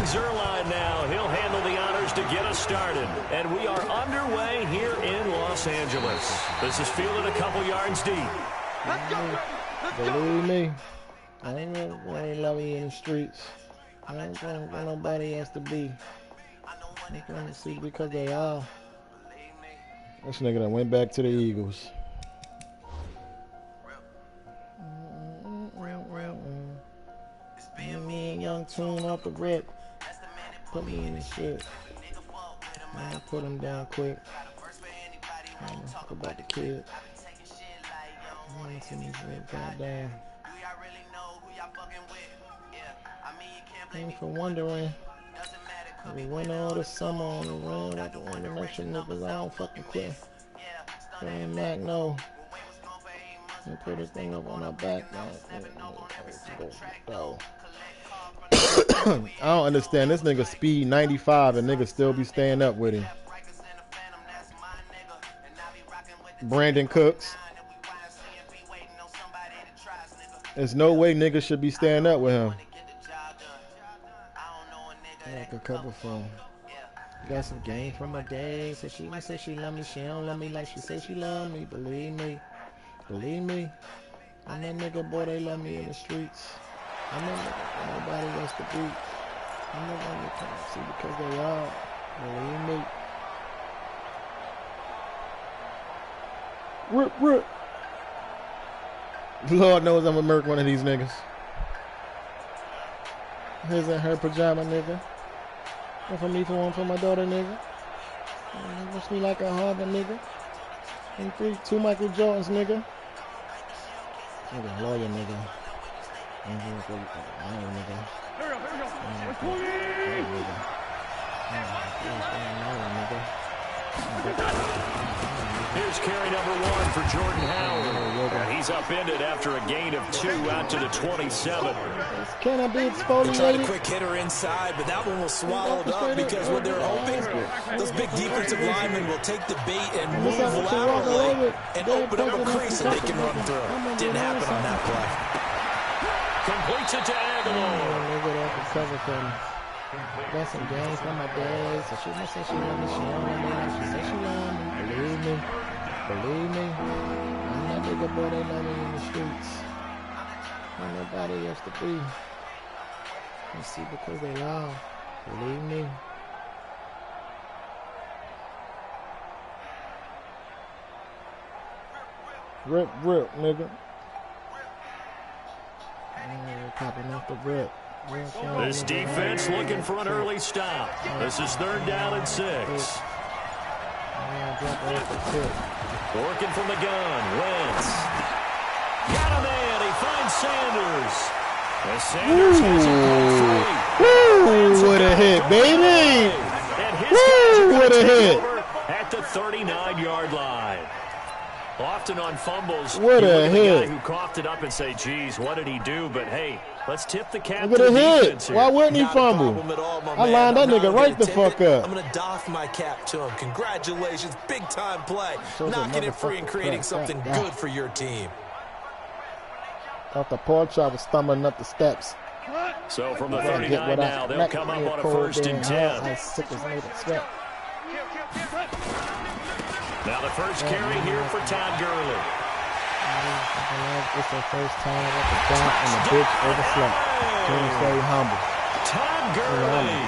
Zerline now. He'll handle the honors to get us started. And we are underway here in Los Angeles. This is fielded a couple yards deep. Let's go. Believe me, I ain't love you in the streets. I don't think nobody has to be. I'm trying to see because they are. This nigga that went back to the Eagles. Me and Young Tune off the rip. Put me in the shit. Man, put him down quick. Talk about the kid. Goddamn. Thanks for wondering. We went all the summer on the run like the international niggas. I don't fucking quit. Saying Mac, no. And put this thing up on our back, man. I don't understand. This nigga speed 95 and niggas still be staying up with him. Brandon Cooks. There's no way niggas should be staying up with him. Like a cover for him. Got some game from my day. Said she love me. She don't love me like she say she love me. Believe me. Believe me. I'm that nigga, boy, they love me in the streets. I'm that nigga nobody wants to be. I'm the one you can't see because they are. Believe me. Rip, rip. Lord knows I'm gonna murk one of these niggas. His and her pajama, nigga. One for me, for one for my daughter, nigga. Wish me like a Harvard, nigga. And 2 Michael Jordans, nigga. Nigga, lawyer, nigga. Here's carry number 1 for Jordan Howard. And he's upended after a gain of 2 out to the 27. Can I be exfoliated? They tried a quick hitter inside, but that one was swallowed up because what they're hoping, those big defensive linemen will take the bait and move laterally and open up a crease that they can run through. Didn't happen on that play. Completes it to Aguilar. Got some games from my dad. So she say she love me, she don't love me like she say she love me. Believe me. Believe me. I'm that nigga, boy, they love me in the streets. Ain't nobody else to be. You see, because they are. Believe me. Rip, rip, nigga. Popping off the rip. This defense looking for an early stop. This is 3rd down and 6. Working from the gun. Wentz. Got a man. He finds Sanders. As Sanders has it Woo! What a hit, baby! And his guys are going to take over at the 39-yard line. Often on fumbles, what a hit. The guy who coughed it up and say, geez, what did he do? But, hey, let's tip the cap to the defense here. Why wouldn't he fumble? I lined that nigga right the fuck up. I'm going to doff my cap to him. Congratulations. Big-time play. Knocking it free and creating something good for your team. Thought the pork chop was stumbling up the steps. So from the 39 now, they'll come up on a 1st and 10. Now the first carry here for Todd Gurley. It's the first time at the dot and the bitch overslept. Can't stay humble. Todd Gurley,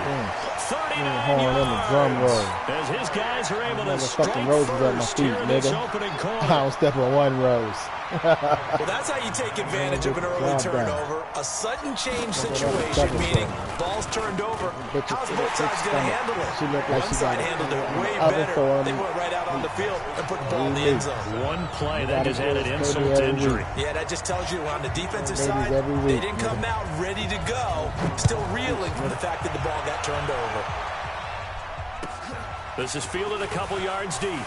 39 yards. As his guys are able to strike first here in this opening quarter. I don't step on 1 rose. Well, that's how you take advantage of an early turnover. A sudden change situation, meaning ball's turned over. How's both sides going to handle it? One side handled it way better. They went right out on the field and put the ball in the end zone. One play that just added insult to injury. Yeah, that just tells you on the defensive side, they didn't come out ready to go. Still reeling from the fact that the ball got turned over. This is fielded a couple yards deep.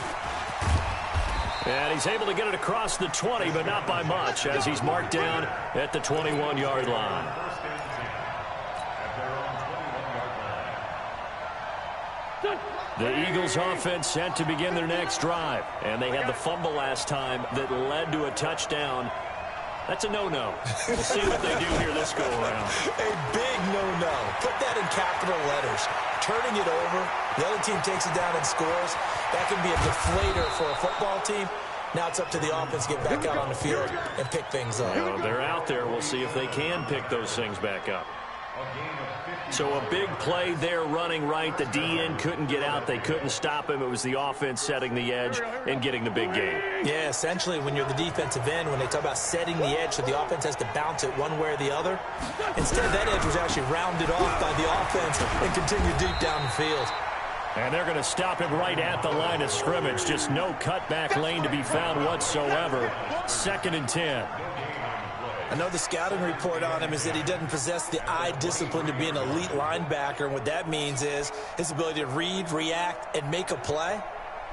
And he's able to get it across the 20, but not by much, as he's marked down at the 21-yard line. The Eagles offense set to begin their next drive. And they had the fumble last time that led to a touchdown. That's a no-no. We'll see what they do here this go-around. A big no-no. Put that in cap capital letters. Turning it over, the other team takes it down and scores. That can be a deflator for a football team. Now it's up to the offense to get back out on the field and pick things up. Well, they're out there. We'll see if they can pick those things back up. So a big play there running right. The DN couldn't get out. They couldn't stop him. It was the offense setting the edge and getting the big gain. Yeah, essentially when you're the defensive end, when they talk about setting the edge so the offense has to bounce it one way or the other, instead that edge was actually rounded off by the offense and continued deep down the field. And they're going to stop him right at the line of scrimmage. Just no cutback lane to be found whatsoever. 2nd and 10. I know the scouting report on him is that he doesn't possess the eye discipline to be an elite linebacker. And what that means is his ability to read, react, and make a play.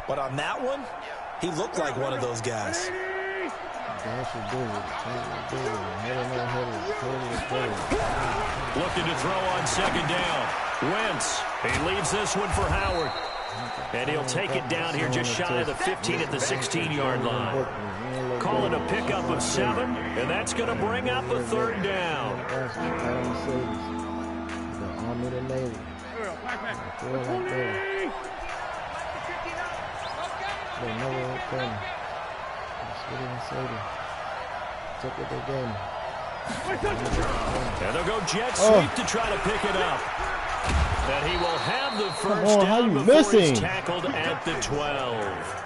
But on that one, he looked like one of those guys. Looking to throw on 2nd down. Wentz, he leaves this one for Howard. And he'll take it down here just shy of the 15 at the 16-yard line. Call it a pickup of 7, and that's going to bring up a 3rd down. And they'll go jet sweep to try to pick it up. And he will have the first down before he's tackled at the 12.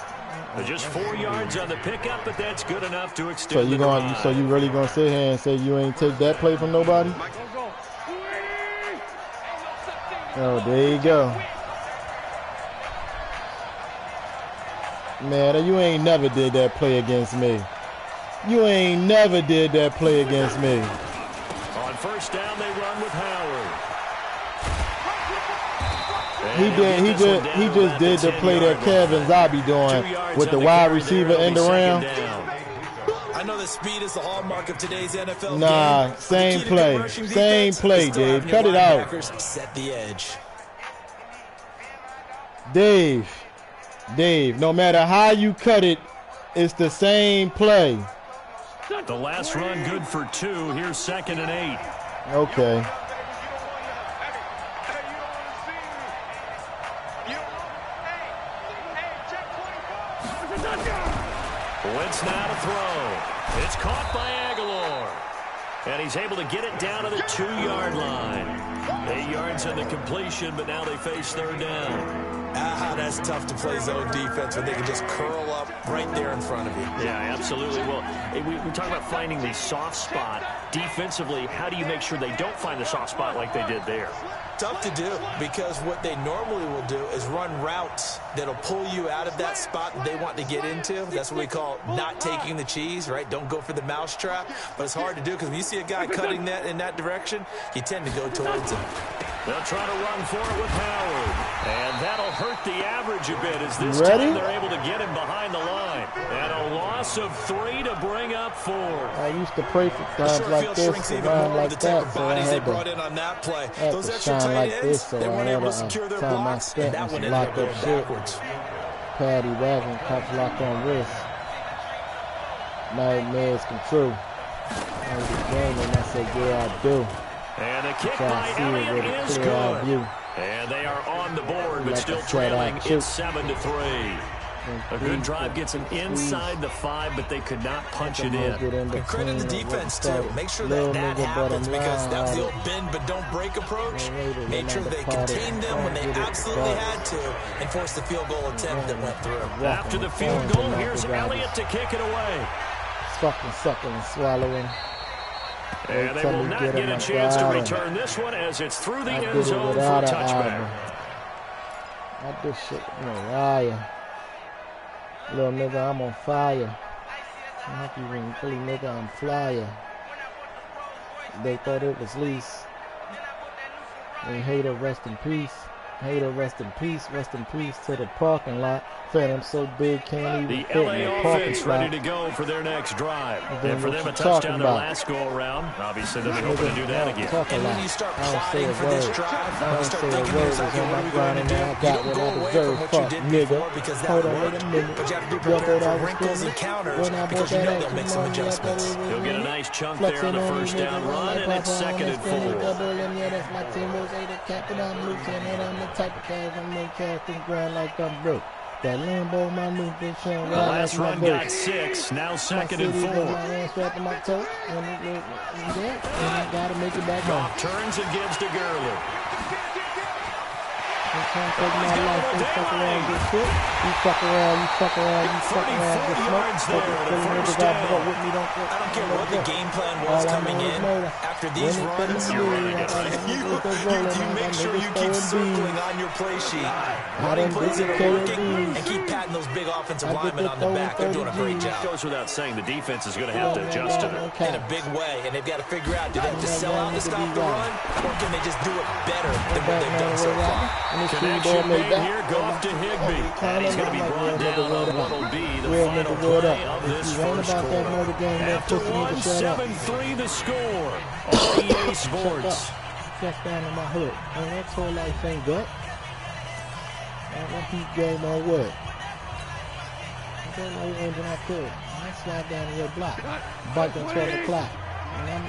Just 4 yards on the pickup, but that's good enough to extend the drive. So you really gonna sit here and say you ain't take that play from nobody? Oh, there you go. Man, you ain't never did that play against me. You ain't never did that play against me. On 1st down, they run with Howard. He just did the play that Kevin Zabi doing with the wide receiver end around. I know that speed is the hallmark of today's NFL game. Same play, Dave. Cut it out. Set the edge. Dave, no matter how you cut it, it's the same play. The last run good for 2. Here's 2nd and 8. Okay. Wentz now to throw. It's caught by Aguilar. And he's able to get it down to the 2-yard line. 8 yards on the completion, but now they face 3rd down. That's tough to play zone defense when they can just curl up right there in front of you. Yeah, absolutely. Well, we talk about finding the soft spot. Defensively, how do you make sure they don't find the soft spot like they did there? Tough to do, because what they normally will do is run routes that'll pull you out of that spot that they want to get into. That's what we call not taking the cheese, right? Don't go for the mousetrap. But it's hard to do because when you see a guy cutting that in that direction, you tend to go towards him. They'll try to run for it with Howard. And that'll hurt the average a bit as this time they're able to get him behind the line. And a loss of 3 to bring up 4. I used to pray for times like this, around like that, so I had brought in on that play. Those extra tight ends, they weren't able to secure their blocks, and that one ended up going backwards. Paddy wagon, cops locked on wrist. Nightmares come true. I was a game and I said, yeah, I do. And the kick by Elliott is good. And they are on the board, but still trailing. It's 7-3. A good drive gets them inside the 5, but they could not punch it in. And credit the defense, too. Make sure that happens, because that was the old bend but don't break approach. Made sure they contained them when they absolutely had to and forced the field goal attempt that went through. After the field goal, here's Elliott to kick it away. Fucking sucking and swallowing. And they will not get a chance to return this one as it's through the end zone for a touchback. I did shit with Mariah. Little nigga, I'm on fire. I'm happy when Philly nigga, I'm flyer. They thought it was lease. And hater, rest in peace. Hater, rest in peace to the parking lot. Phantom so big, can't even fit The in LA the parking offense lot. ready to go for their next drive. Then And for what them, you a touchdown their about? last go-around. Obviously, they'll be hoping to do that again. And when you start plotting for this drive, you start thinking to yourself, okay, what are we going to do? You don't go away from what you did before because that worked. But you have to be prepared for wrinkles and counters because you know they'll make some adjustments. He'll get a nice chunk there on the first down run, and it's 2nd and 4. Yeah, that's my team. Those ain't a captain. I'm lieutenant. I'm the type of guy I'm no casting ground like I'm broke. That Lambo, my new bitch, The last run got 6, now 2nd and 4. My toe, and I gotta make it back home. Turns and gives to Gurley. You can't take my life. You fuck around, get shit. You fuck around, get smoked. I don't care what the game plan was coming in. After these runs, you make sure you keep circling on your play sheet. Running plays that are working and keep patting those big offensive linemen on the back. They're doing a great job. Goes without saying, the defense is going to have to adjust to it. In a big way, and they've got to figure out, do they have to sell out to stop the run, or can they just do it better than what they've done so far? Connection made here, go up to Higbee. And he's going to be brought down on what will be the final play of this first quarter. After one, 7-3 the score on EA Sports. Catch down in my hood. And that's whole life ain't good. And that heat game on what? I don't know engine I could. I slide down your block. Bike at 12 o'clock. And them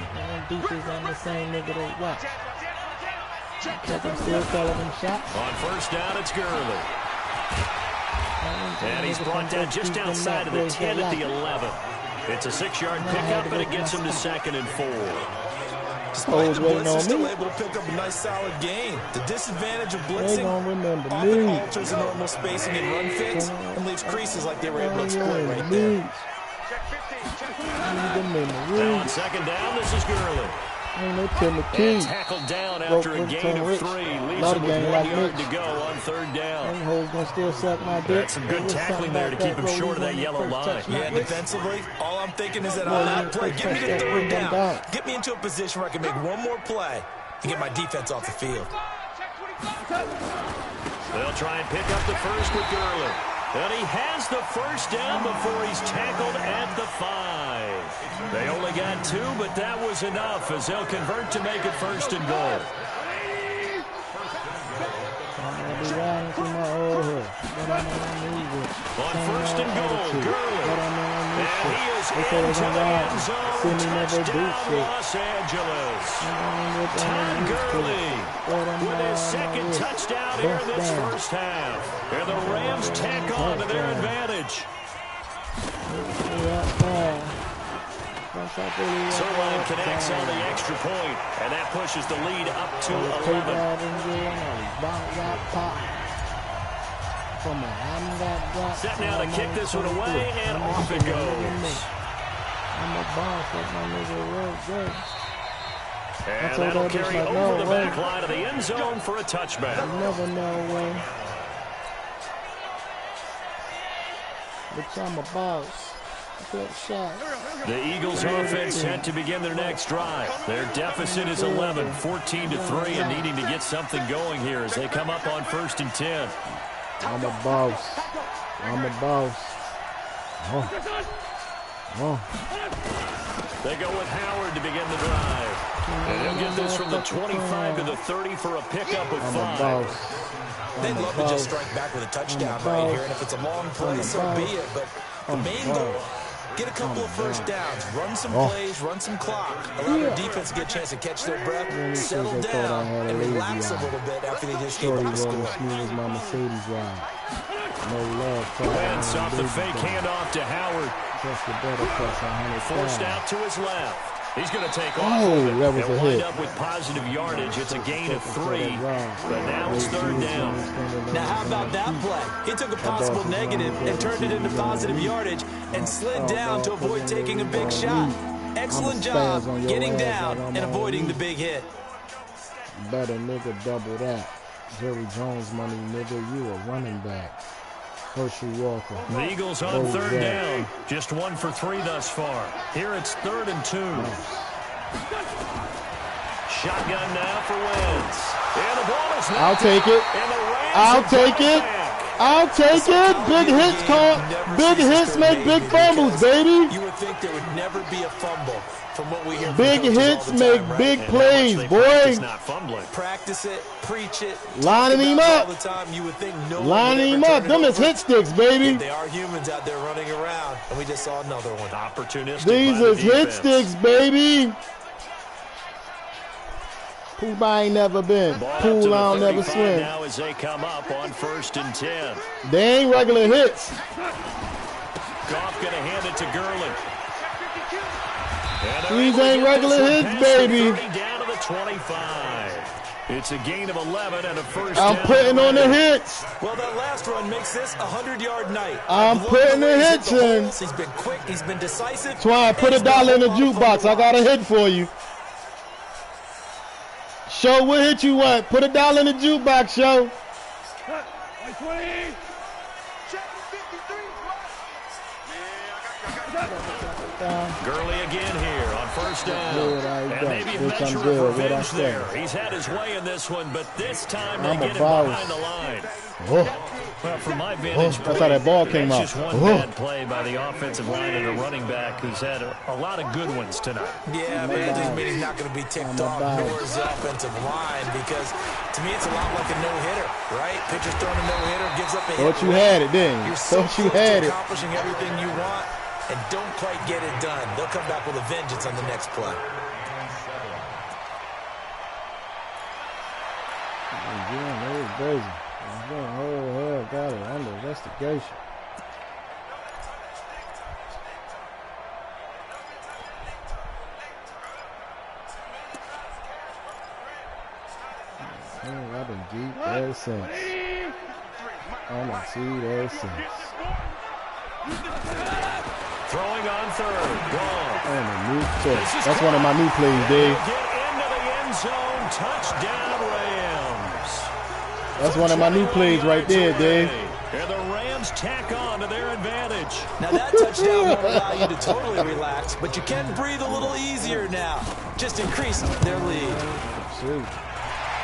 deuces on the same nigga they watch. Check him still calling him shots. On first down, it's Gurley. And he's brought down just outside of the 10 at the 11. It's a 6-yard pickup, and it gets him to 2nd and 4. Despite the blitz, they're still able to pick up a nice solid gain. The disadvantage of blitzing often alters the normal spacing and run fits and leaves creases like they were able to exploit right there. Now on 2nd down, this is Gurley. And tackled down after a gain of 3. Leaves him with 1 yard to go on 3rd down. That's some good tackling there to keep him short of that yellow line. Yeah, defensively, all I'm thinking is that on that play, get me to 3rd down. Get me into a position where I can make one more play and get my defense off the field. They'll try and pick up the first with Gurley. And he has the first down before he's tackled at the 5. They only got 2, but that was enough as they'll convert to make it 1st and goal. On 1st and goal, Gurley. And he is into the end zone. Touchdown, Los Angeles. Todd Gurley with his 2nd touchdown here in this first half. And the Rams tack on to their advantage. Sirline connects on the extra point, and that pushes the lead up to 11. Set now to kick this one away, and off it goes. And that'll carry over the back line of the end zone for a touchback. Never know when. But I'm a boss. The Eagles offense set to begin their next drive. Their deficit is 11, 14-3, and needing to get something going here as they come up on 1st and 10. I'm a boss. I'm a boss. They go with Howard to begin the drive. And he'll get this from the 25 to the 30 for a pickup of 5. They'd love to just strike back with a touchdown right here, and if it's a long play, so be it. But the main goal, get a couple of first downs, run some plays, run some clock, allow their defense to get a chance to catch their breath, settle down, and relax a little bit after they just gave up a score. Wentz off the fake handoff to Howard. Forced out to his left. He's going to take off. That was a hit. Up with positive yardage. It's a gain of 3, but now it's 3rd down. Now how about that play? He took a possible negative and turned it into positive yardage and slid down to avoid taking a big shot. Excellent job getting down and avoiding the big hit. Better nigga double that. Jerry Jones money, nigga. You a running back. Hershey Walker. The Eagles on 3rd down. Just 1 for 3 thus far. Here it's 3rd and 2. Shotgun now for Wentz. I'll take it. I'll take it. I'll take it. Big hits call. Big hits make big fumbles, baby. You would think there would never be a fumble from what we hear. Big hits make big plays, boy. Practice it, preach it. Lining him up. All the time. You would think no lining him up. Them is hit sticks, baby. They are humans out there running around, and we just saw another one. Opportunistic. These is hit sticks, baby. Pool I ain't never been. Pool I don't never swim. Now as they come up on 1st and 10. They ain't regular hits. Goff gonna hand it to Gurley. These ain't regular hits, baby. Down to the 25. It's a gain of 11 and a first I'm down. putting on the hits. Well, that last run makes this a 100-yard night. I'm putting the hits in. He's been quick. He's been decisive. Twine, put $1 in the jukebox. I got a hit for you. Show what hit you want. Put $1 in the jukebox, show. Gurley again here on 1st down. Good, and maybe a measure of revenge there. He's had his way in this one, but this time they get him behind the line. Oh. Well, from my vantage point, that's how that ball came out. Just one bad play by the offensive line and a running back who's had a lot of good ones tonight. Yeah, but that just means he's not going to be ticked off, nor is the offensive line, because to me it's a lot like a no-hitter, right? Pitcher's throwing a no-hitter, gives up a hit. Thought you had it, didn't you? Thought you had it. Accomplishing everything you want and don't quite get it done. They'll come back with a vengeance on the next play. Yeah, that was crazy. Oh, got it under investigation. I've been deep ever since. I'm gonna see it ever since. Throwing on 3rd. Gone. And a new touch. That's one of my new plays, Dave. Get into the end zone. Touchdown, Rams. That's one of my new plays right there, Dave. And the Rams tack on to their advantage. Now that touchdown won't allow you to totally relax, but you can breathe a little easier now. Just increased their lead.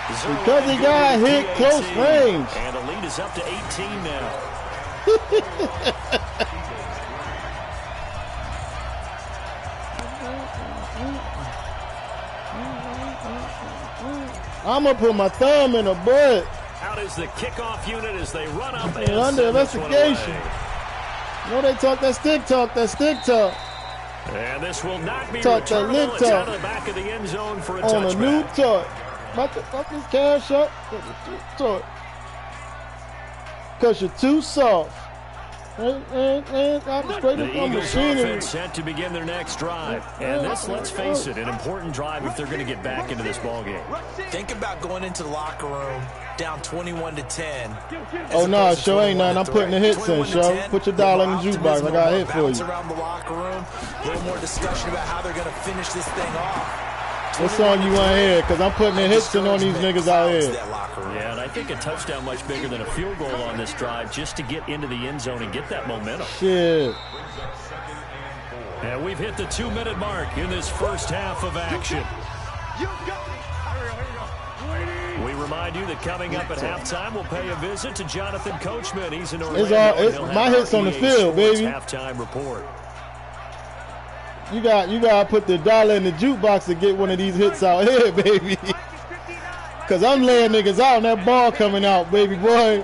Because he got hit close range. And the lead is up to 18 now. I'm going to put my thumb in the butt. Out is the kickoff unit as they run up and under investigation. No, they talk that stick talk, And this will not be talk that lip It's out talk. of the back of the end zone for a on touchback. a new talk. About to fuck this cash up. Because you're too soft. I'm straight The up on Eagles machinery. offense set to begin their next drive. And this, let's face it, an important drive if they're going to get back into this ballgame. Think about going into the locker room down 21-10. Oh, no, show ain't nothing. I'm putting the hits in, show. Put your $1 in the jukebox. I got a hit for you. Around the locker room, a little more discussion about how they're going to finish this thing off. What song you want to hear? Because I'm putting the hits in on these niggas out here. Yeah, and I think a touchdown much bigger than a field goal on this drive just to get into the end zone and get that momentum. Shit. And we've hit the 2-minute mark in this first half of action. We remind you that coming up at halftime, we'll pay a visit to Jonathan Coachman. He's in Orlando. My hits on the field, baby. Halftime report. You got to put the $1 in the jukebox to get one of these hits out here, baby. Because I'm laying niggas out and that ball coming out, baby boy.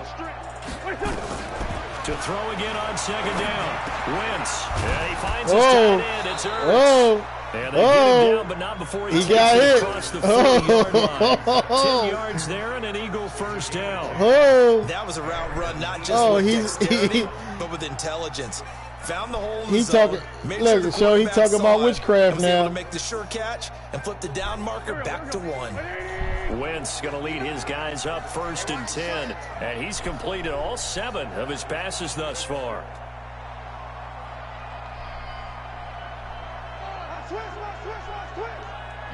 To throw again on 2nd down. Wentz. And he finds his tight end. It's Ertz. And they get him down, but not before he got hit. Across the 40-yard line. 10 yards there and an Eagle first down. That was a route run, not just with dexterity, but with intelligence. Found the hole in the zone. Look, show he talking about witchcraft now. Able to make the sure catch and flip the down marker back to 1. Wentz going to lead his guys up 1st and 10, and he's completed all 7 of his passes thus far.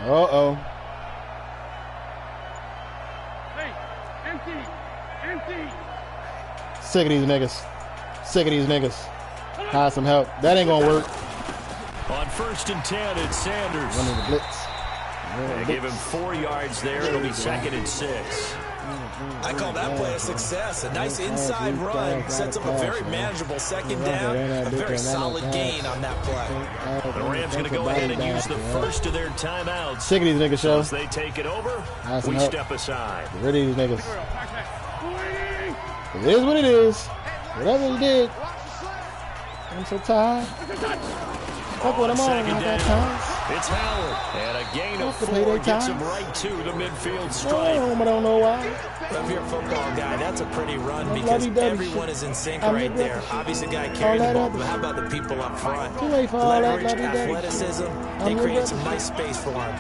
Uh-oh. Empty. Sick of these niggas. Hire some help. That ain't gonna work. On 1st and 10, it's Sanders. Running the blitz. They give him 4 yards there. It'll be 2nd and 6. I call that play a success. A nice inside run sets up a very manageable 2nd down. A very solid gain on that play. The Rams going to go ahead and use the first of their timeouts. Sick of these niggas, show. As they take it over, we step aside. Get rid of these niggas. It is what it is. Whatever he did. I'm so tired. Fuck what I'm on. I got time. It's Howard, and a gain of 4 gets him right to the midfield stripe. I don't know why. If you're a football guy, that's a pretty run because everyone is in sync right there. Obviously, the guy carrying the ball, but how about the people up front? Leverage, athleticism, they create some nice space for him.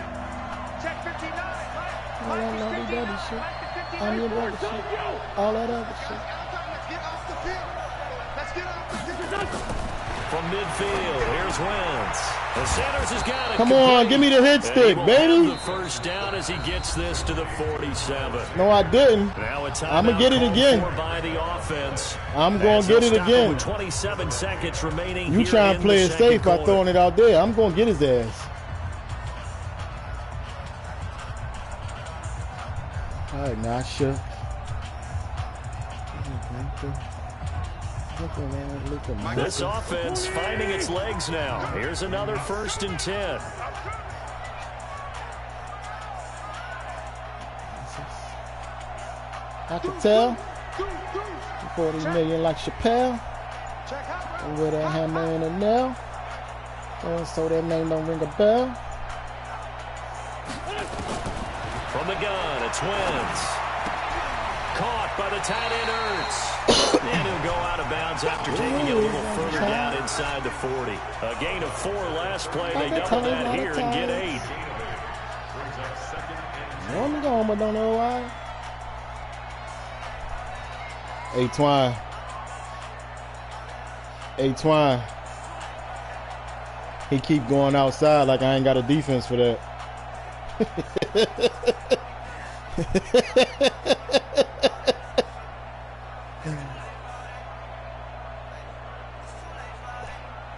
All that lovey-dovey shit. I'm your brother shit. All that other shit. From midfield, here's Wentz. The Sanders has got it. Come on, give me the hit stick, baby. The first down as he gets this to the 47. No, I didn't. I'm going to get it again. By the offense. I'm going to get it again. 27 seconds remaining. You trying to play it safe by throwing it out there. I'm going to get his ass. All right, not sure. This offense finding its legs now. Here's another 1st and 10. I can tell. 40 million like Chappelle. And with a hammer and a nail. So that name don't ring a bell. From the gun, it's Wentz. Caught by the tight end Ertz. And he'll go out of bounds after taking it a little further down inside the 40. A gain of 4 last play. They double that here and get 8. I'm going, but don't know why. Hey, Twine. Hey, Twine. He keep going outside like I ain't got a defense for that.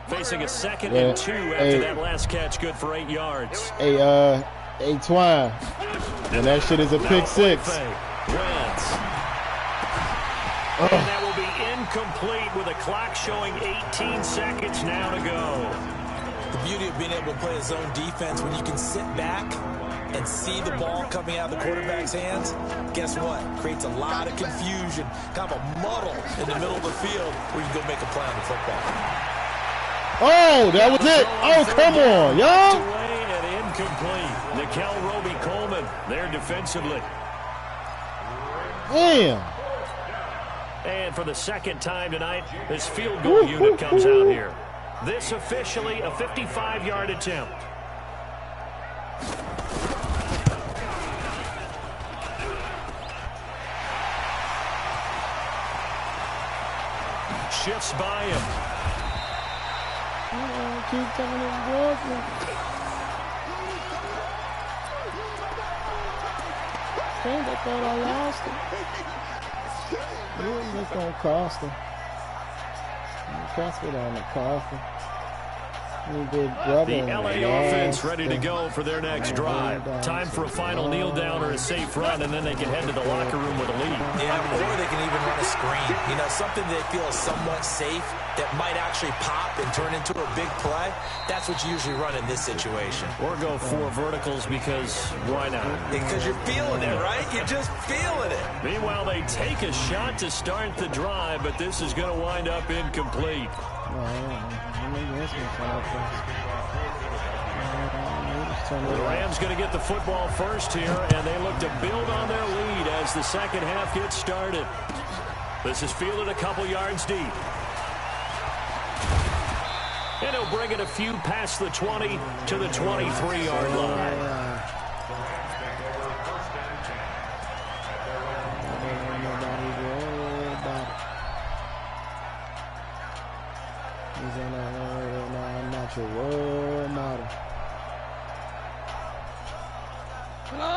Facing a 2nd and 2 after that last catch, good for 8 yards. Hey, Twine. And that shit is a pick 6. Wentz. And that will be incomplete with a clock showing 18 seconds now to go. The beauty of being able to play a zone defense when you can sit back and see the ball coming out of the quarterback's hands, guess what? Creates a lot of confusion, kind of a muddle in the middle of the field where you can go make a play on the football. Oh, that was it. Oh, come on, y'all. Away and incomplete. Nickel Roby-Coleman there defensively. Damn. And for the 2nd time tonight, this field goal unit comes out here. This officially a 55-yard attempt. Shifts by him. Keep telling his girlfriend. I thought I lost him. It was just gonna cost him. Cost it on the coffee. The LA offense ready to go for their next drive. Time for a final kneel down or a safe run, and then they can head to the locker room with a lead. Yeah, or they can even run a screen. You know, something they feel is somewhat safe that might actually pop and turn into a big play. That's what you usually run in this situation. Or go 4 verticals because why not? Because you're feeling it, right? You're just feeling it. Meanwhile, they take a shot to start the drive, but this is going to wind up incomplete. The Rams going to get the football first here, and they look to build on their lead as the 2nd half gets started. This is fielded a couple yards deep. And he'll bring it a few past the 20 to the 23-yard line.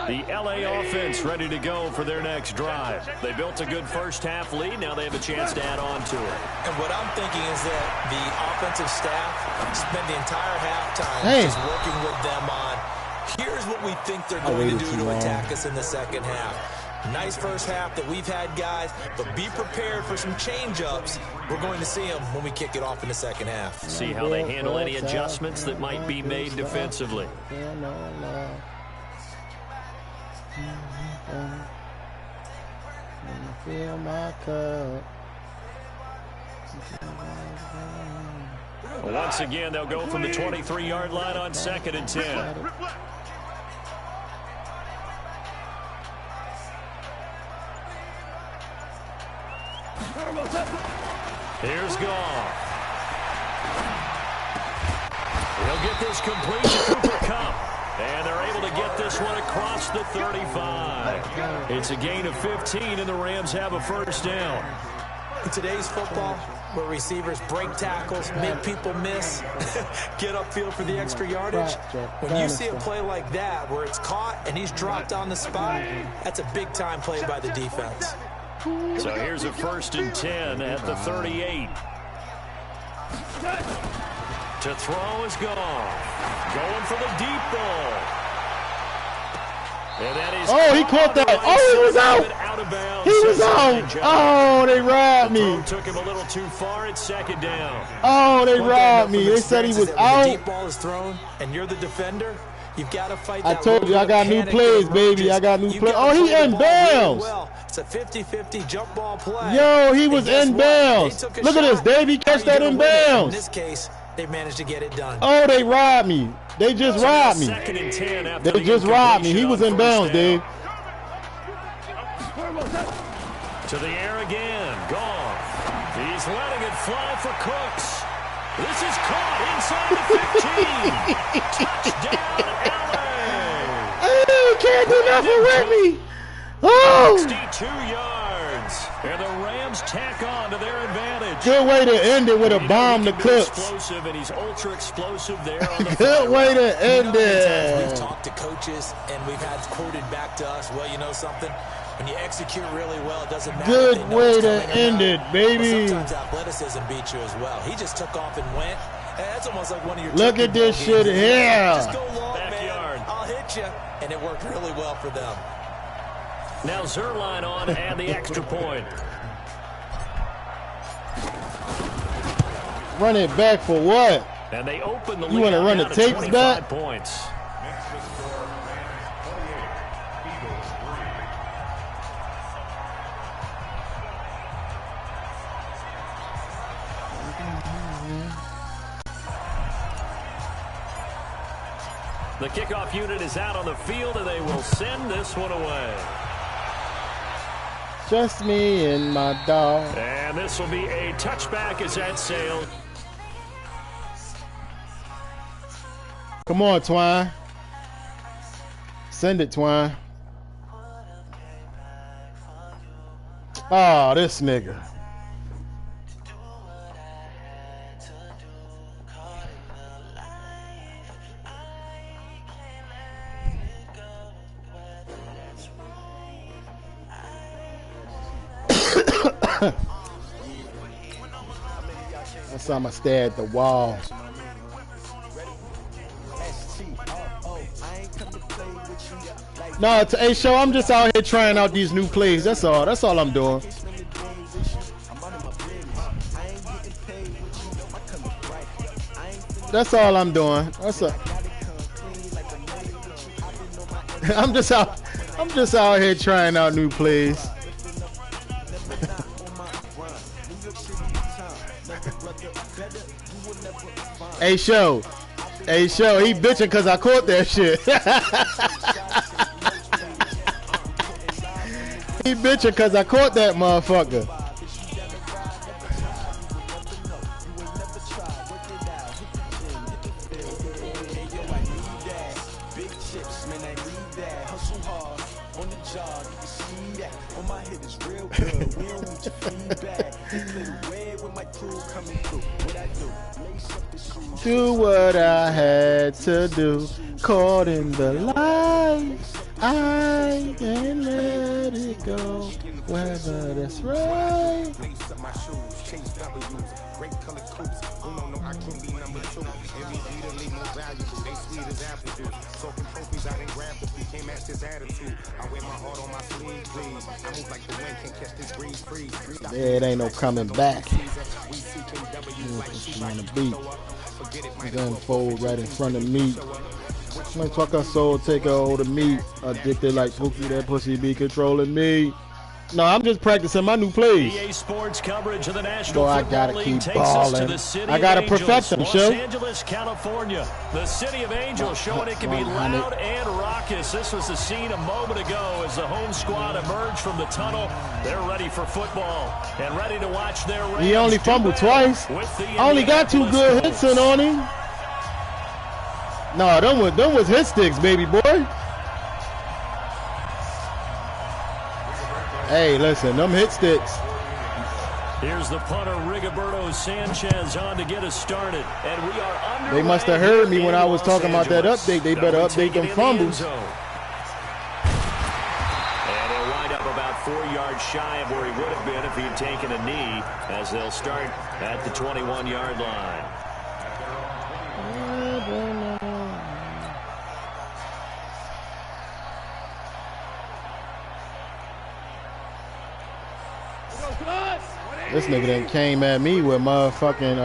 The LA offense ready to go for their next drive. They built a good first half lead. Now they have a chance to add on to it. And what I'm thinking is that the offensive staff spent the entire halftime just working with them on Here's what we think they're going to do to attack us in the second half. Nice first half that we've had, guys, but be prepared for some change-ups. We're going to see them when we kick it off in the second half. See how they handle any adjustments that might be made defensively. Fill my cup. Once again, they'll go from the 23-yard line on 2nd and 10. Here's Goff. He'll get this complete to Cooper Kupp. And they're able to get this one across the 35. It's a gain of 15, and the Rams have a first down. In today's football, where receivers break tackles, make people miss, get upfield for the extra yardage, when you see a play like that where it's caught and he's dropped on the spot, that's a big-time play by the defense. So here's a 1st and 10 at the 38. To throw is Goff. Going for the deep ball. And that is he caught that. He was out. He was out. Oh, they robbed me. Took him a little too far. It's 2nd down. Oh, they robbed me. They said he was out. The deep ball is thrown, and you're the defender. You've got to fight that. I told you I got new plays, baby. I got new plays. Oh, he in bounds. Well, it's a 50-50 jump ball play. Yo, he was in bounds. Look at this, Davey. Catch that in bounds. In this case, they managed to get it done. Oh, they robbed me. They just robbed me. 2nd and 10 after they just robbed me. He was in bounds, Dave. To the air again. Goff. He's letting it fly for Cooks. This is caught inside the 15. Touchdown, LA. Hey, can't do nothing with me. Oh. 62 yards. And the Rams tack on to their advantage. Good way to end it with a bomb to Cooks. Explosive, and he's ultra explosive there. On the Good way to end it. We've talked to coaches, and we've had quoted back to us, well, you know something? When you execute really well, it doesn't matter. Good way to end it, baby. Sometimes athleticism beats you as well. He just took off and went. That's almost like one of your. Look at this shit here. Just go long, backyard. Man. I'll hit you, and it worked really well for them. Now Zerline on and the extra point. Run it back for what? And they open the lead. You want to run the tapes back? Points. The kickoff unit is out on the field, and they will send this one away. Just me and my dog. And this will be a touchback as that sailed. Come on, Twine. Send it, Twine. Oh, this nigga. That's how I'm gonna stare at the wall. No, hey, show. I'm just out here trying out these new plays. That's all. That's all I'm doing. That's all I'm doing. That's a. I'm just out here trying out new plays. Hey, show. Hey, show. He bitching because I caught that shit. He bitching because I caught that motherfucker. Do what I had to do, caught in the light, I can't let it go. Weather, that's right. Lace up my shoes, chase W's, great color coops. No, I can't be number 2. Every leader leave more valuable. They sweet as apple juice. Soaking trophies, I didn't grab the feet, can't match this attitude. I wear my heart on my sleeve, please. I move like the wind, can't catch this breeze, freeze. Yeah, it ain't no coming back. On the beat. It's unfold right in front of me. Let's talk our soul, take a hold of me. Addicted like Pookie, that pussy be controlling me. No, I'm just practicing my new plays. EA Sports coverage of the National Boy, I Football gotta League keep takes us to balling. the city I gotta of Angels, perfect them, Los show. Angeles, California. The City of Angels showing it can be loud and raucous. This was the scene a moment ago as the home squad emerged from the tunnel. They're ready for football and ready to watch their Rams. He only fumbled twice. I only got 2 good hits in on him. No, them was hit sticks, baby boy. Hey, listen, them hit sticks. Here's the punter, Rigoberto Sanchez, on to get us started. And we are underway. They must have heard me when I was talking about that update. They better update them fumbles. And he'll wind up about 4 yards shy of where he would have been if he'd taken a knee, as they'll start at the 21-yard line. This nigga done came at me with motherfucking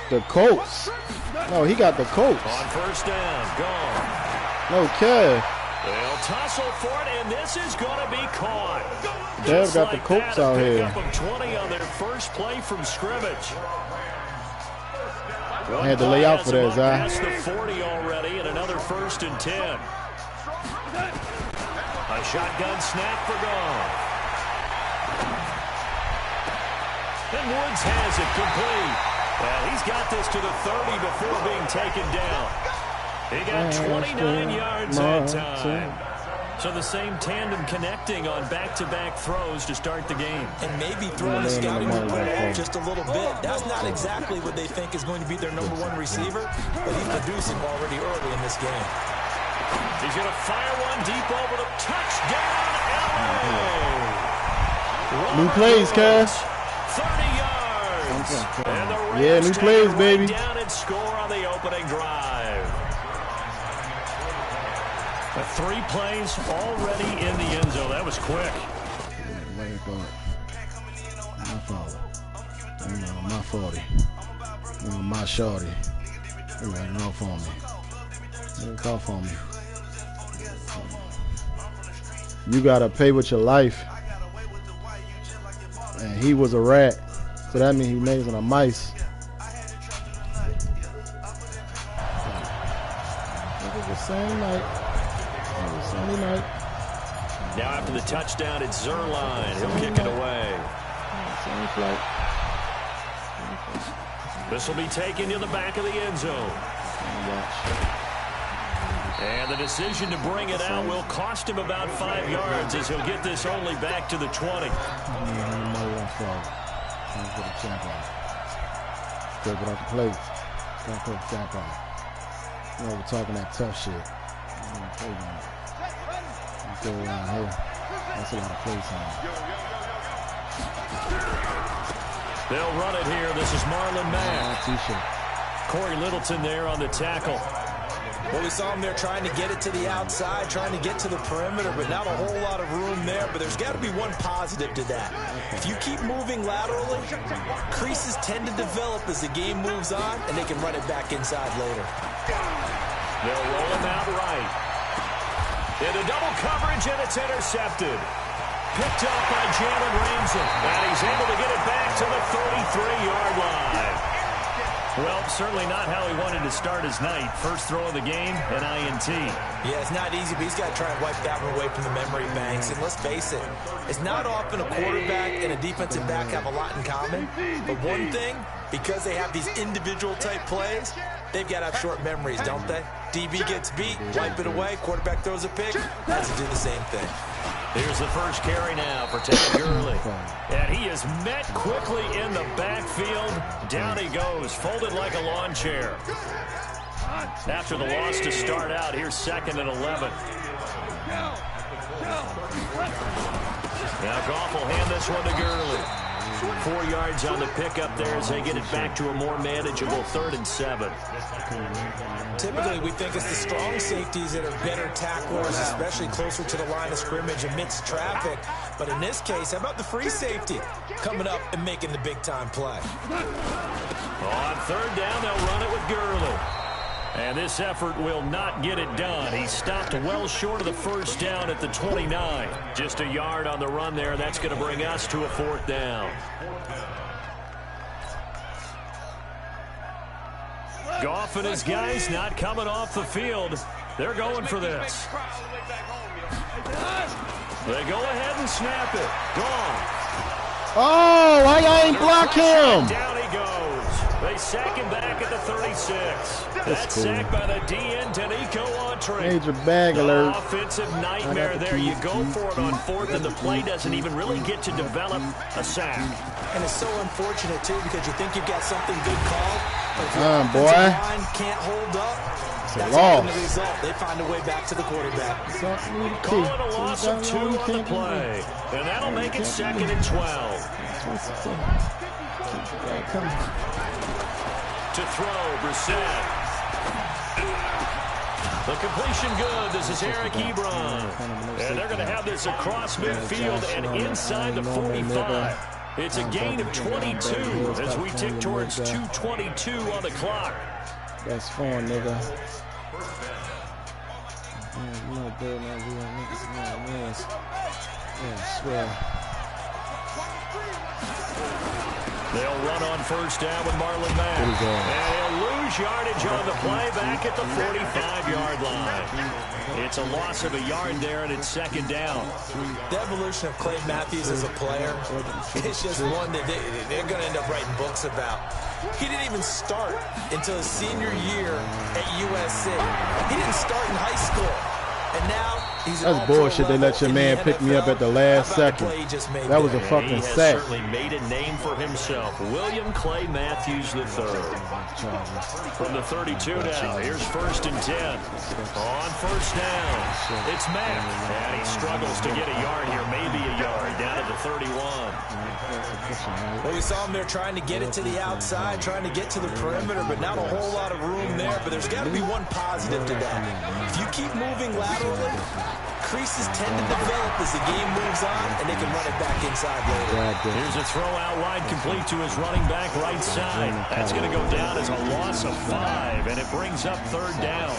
the Colts. No, he got the Colts. On first down, gone. No care. They'll tussle for it, and this is going to be caught. They've got the Colts out here. Pick up 20 on their first play from scrimmage. I had to lay out for that, Zai. Past the 40 already, and another 1st and 10. A shotgun snap for gone. And Woods has it complete. Well, he's got this to the 30 before being taken down. He got 29 yards that time. So the same tandem connecting on back-to-back throws to start the game. And maybe throwing the scouting report off just a little bit. That's not exactly what they think is going to be their #1 receiver, but he's producing already early in this game. He's going to fire one deep over the touchdown. LA. New plays, Cass. 30 yards. And the Rams yeah, new plays, baby. Down and score on the opening drive. 3 plays already in the end zone. That was quick. My fault. My 40. My shorty. They ran off on me. They off on me. You gotta pay with your life. And he was a rat. So that means he made some mice. It was the same night. Sunday night. Now after the touchdown, it's Zerline. He'll kick it away. Same flight. This will be taken to the back of the end zone. And the decision to bring it out will cost him about 5 yards as he'll get this only back to the 20. Take it off the plate. We're talking that tough shit. Go around here. That's a lot of play time. They'll run it here. This is Marlon Mack. Corey Littleton there on the tackle. Well, we saw him there trying to get it to the outside, trying to get to the perimeter, but not a whole lot of room there. But there's got to be one positive to that. If you keep moving laterally, creases tend to develop as the game moves on, and they can run it back inside later. They'll roll him out right. Into double coverage, and it's intercepted. Picked up by Jalen Ramsey, and he's able to get it back to the 33-yard line. Well, certainly not how he wanted to start his night. First throw of the game, an INT. Yeah, it's not easy, but he's got to try and wipe that one away from the memory banks. And let's face it, it's not often a quarterback and a defensive back have a lot in common. But one thing, because they have these individual type plays, they've got to have short memories, don't they? DB gets beat, wipe it away, quarterback throws a pick, has to do the same thing. Here's the first carry now for Ted Gurley. And he is met quickly in the backfield. Down he goes, folded like a lawn chair. After the loss to start out, here's 2nd and 11. Now Goff will hand this one to Gurley. 4 yards on the pickup there as they get it back to a more manageable 3rd and 7. Typically, we think it's the strong safeties that are better tacklers, especially closer to the line of scrimmage amidst traffic. But in this case, how about the free safety coming up and making the big-time play? On 3rd down, they'll run it with Gurley. And this effort will not get it done. He stopped well short of the 1st down at the 29. Just a yard on the run there. That's going to bring us to a 4th down. Goff and his guys not coming off the field. They're going for this. They go ahead and snap it. Gone. Oh, why y'all ain't block him? Down he goes. They sack him back at the 36. That's cool. Sacked by the DN, Tanico Autry. Major bag alert. Offensive nightmare there. You go for it on 4th, and the play doesn't even really get to develop a sack. And it's so unfortunate, too, because you think you've got something good called, but if your boy. line can't hold up, that's often the result. They find a way back to the quarterback. Call it a loss of 2 on the play, and that'll make it 2nd and 12. To throw, Brissett. The completion good. This is Eric Ebron. And they're going to have this across midfield and inside the 45. It's a gain of 22 as we tick towards 2:22 on the clock. That's fun, nigga. You know better than real niggas. Yeah, I swear. They'll run on 1st down with Marlon Mack. And he'll lose yardage on the play back at the 45-yard line. It's a loss of a yard there, and it's 2nd down. The evolution of Clay Matthews as a player, it's just one that they're going to end up writing books about. He didn't even start until his senior year at USC. He didn't start in high school. And now he's that's bullshit. They let your man pick me up at the last second. That was a fucking sack. He has certainly made a name for himself. William Clay Matthews III. From the 32 now, here's 1st and 10. On 1st down, it's Mack. And he struggles to get a yard here, maybe a yard, down at the 31. Well, we saw him there trying to get it to the outside, trying to get to the perimeter, but not a whole lot of room there. But there's got to be one positive to that. If you keep moving laterally, creases tend to develop as the game moves on, and they can run it back inside later. Here's a throw out wide, complete to his running back right side. That's going to go down as a loss of 5, and it brings up 3rd down.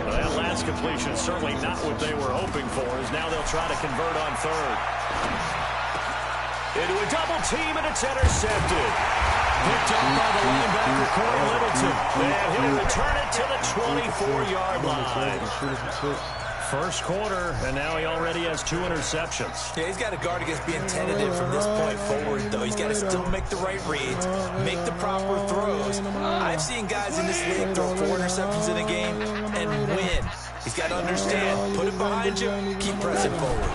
Well, that last completion is certainly not what they were hoping for, as now they'll try to convert on 3rd. Into a double team, and it's intercepted. Picked up by the linebacker, Corey Littleton. And he'll return it to the 24-yard line. 1st quarter, and now he already has 2 interceptions. Yeah, he's got to guard against being tentative from this point forward, though. He's got to still make the right reads, make the proper throws. I've seen guys in this league throw 4 interceptions in a game and win. He's got to understand, put it behind you, keep pressing forward.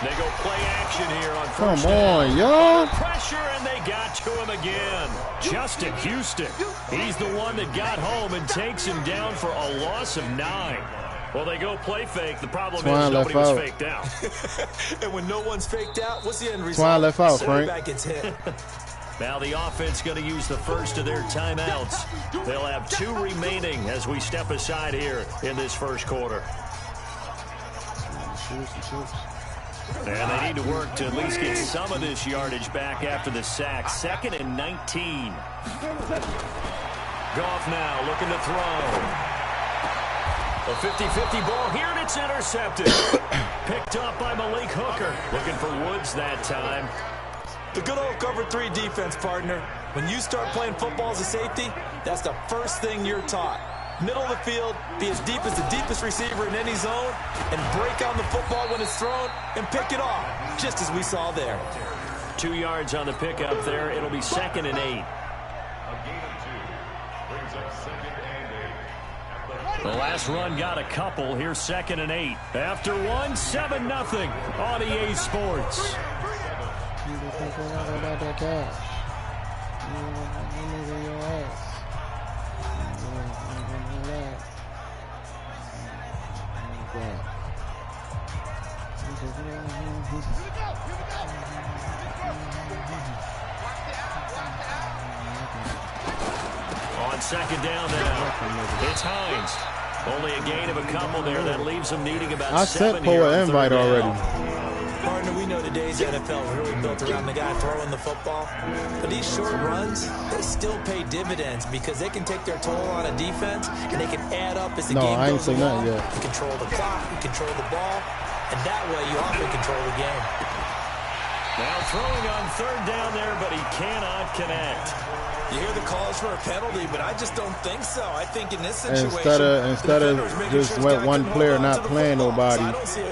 They go play action here on 1st Come down. on, y'all. Pressure, and they got to him again. Justin Houston. He's the one that got home and takes him down for a loss of 9. Well, they go play fake. The problem is nobody was faked out. And when no one's faked out, what's the end result? Twine left out, Frank. Back gets hit. Now the offense going to use the first of their timeouts. They'll have 2 remaining as we step aside here in this 1st quarter. And they need to work to at least get some of this yardage back after the sack. 2nd and 19. Goff now looking to throw. A 50-50 ball here, and it's intercepted. Picked up by Malik Hooker. Looking for Woods that time. The good old cover 3 defense, partner. When you start playing football as a safety, that's the first thing you're taught. Middle of the field, be as deep as the deepest receiver in any zone, and break on the football when it's thrown and pick it off, just as we saw there. 2 yards on the pickup there. It'll be 2nd and 8. The last run got a couple. Here's 2nd and 8. After 1, 7-0 on EA Sports. on second down now. It's Hines. Only a gain of a couple there. That leaves them needing about 7 I sent Poe an invite already. Partner, we know today's NFL is really built around the guy throwing the football. But these short runs, they still pay dividends because they can take their toll on a defense and they can add up as the game goes along. You control the clock, you control the ball, and that way you often control the game. Now throwing on third down there, but he cannot connect. You hear the calls for a penalty, but I just don't think so. I think in this situation, instead of just one player not playing nobody,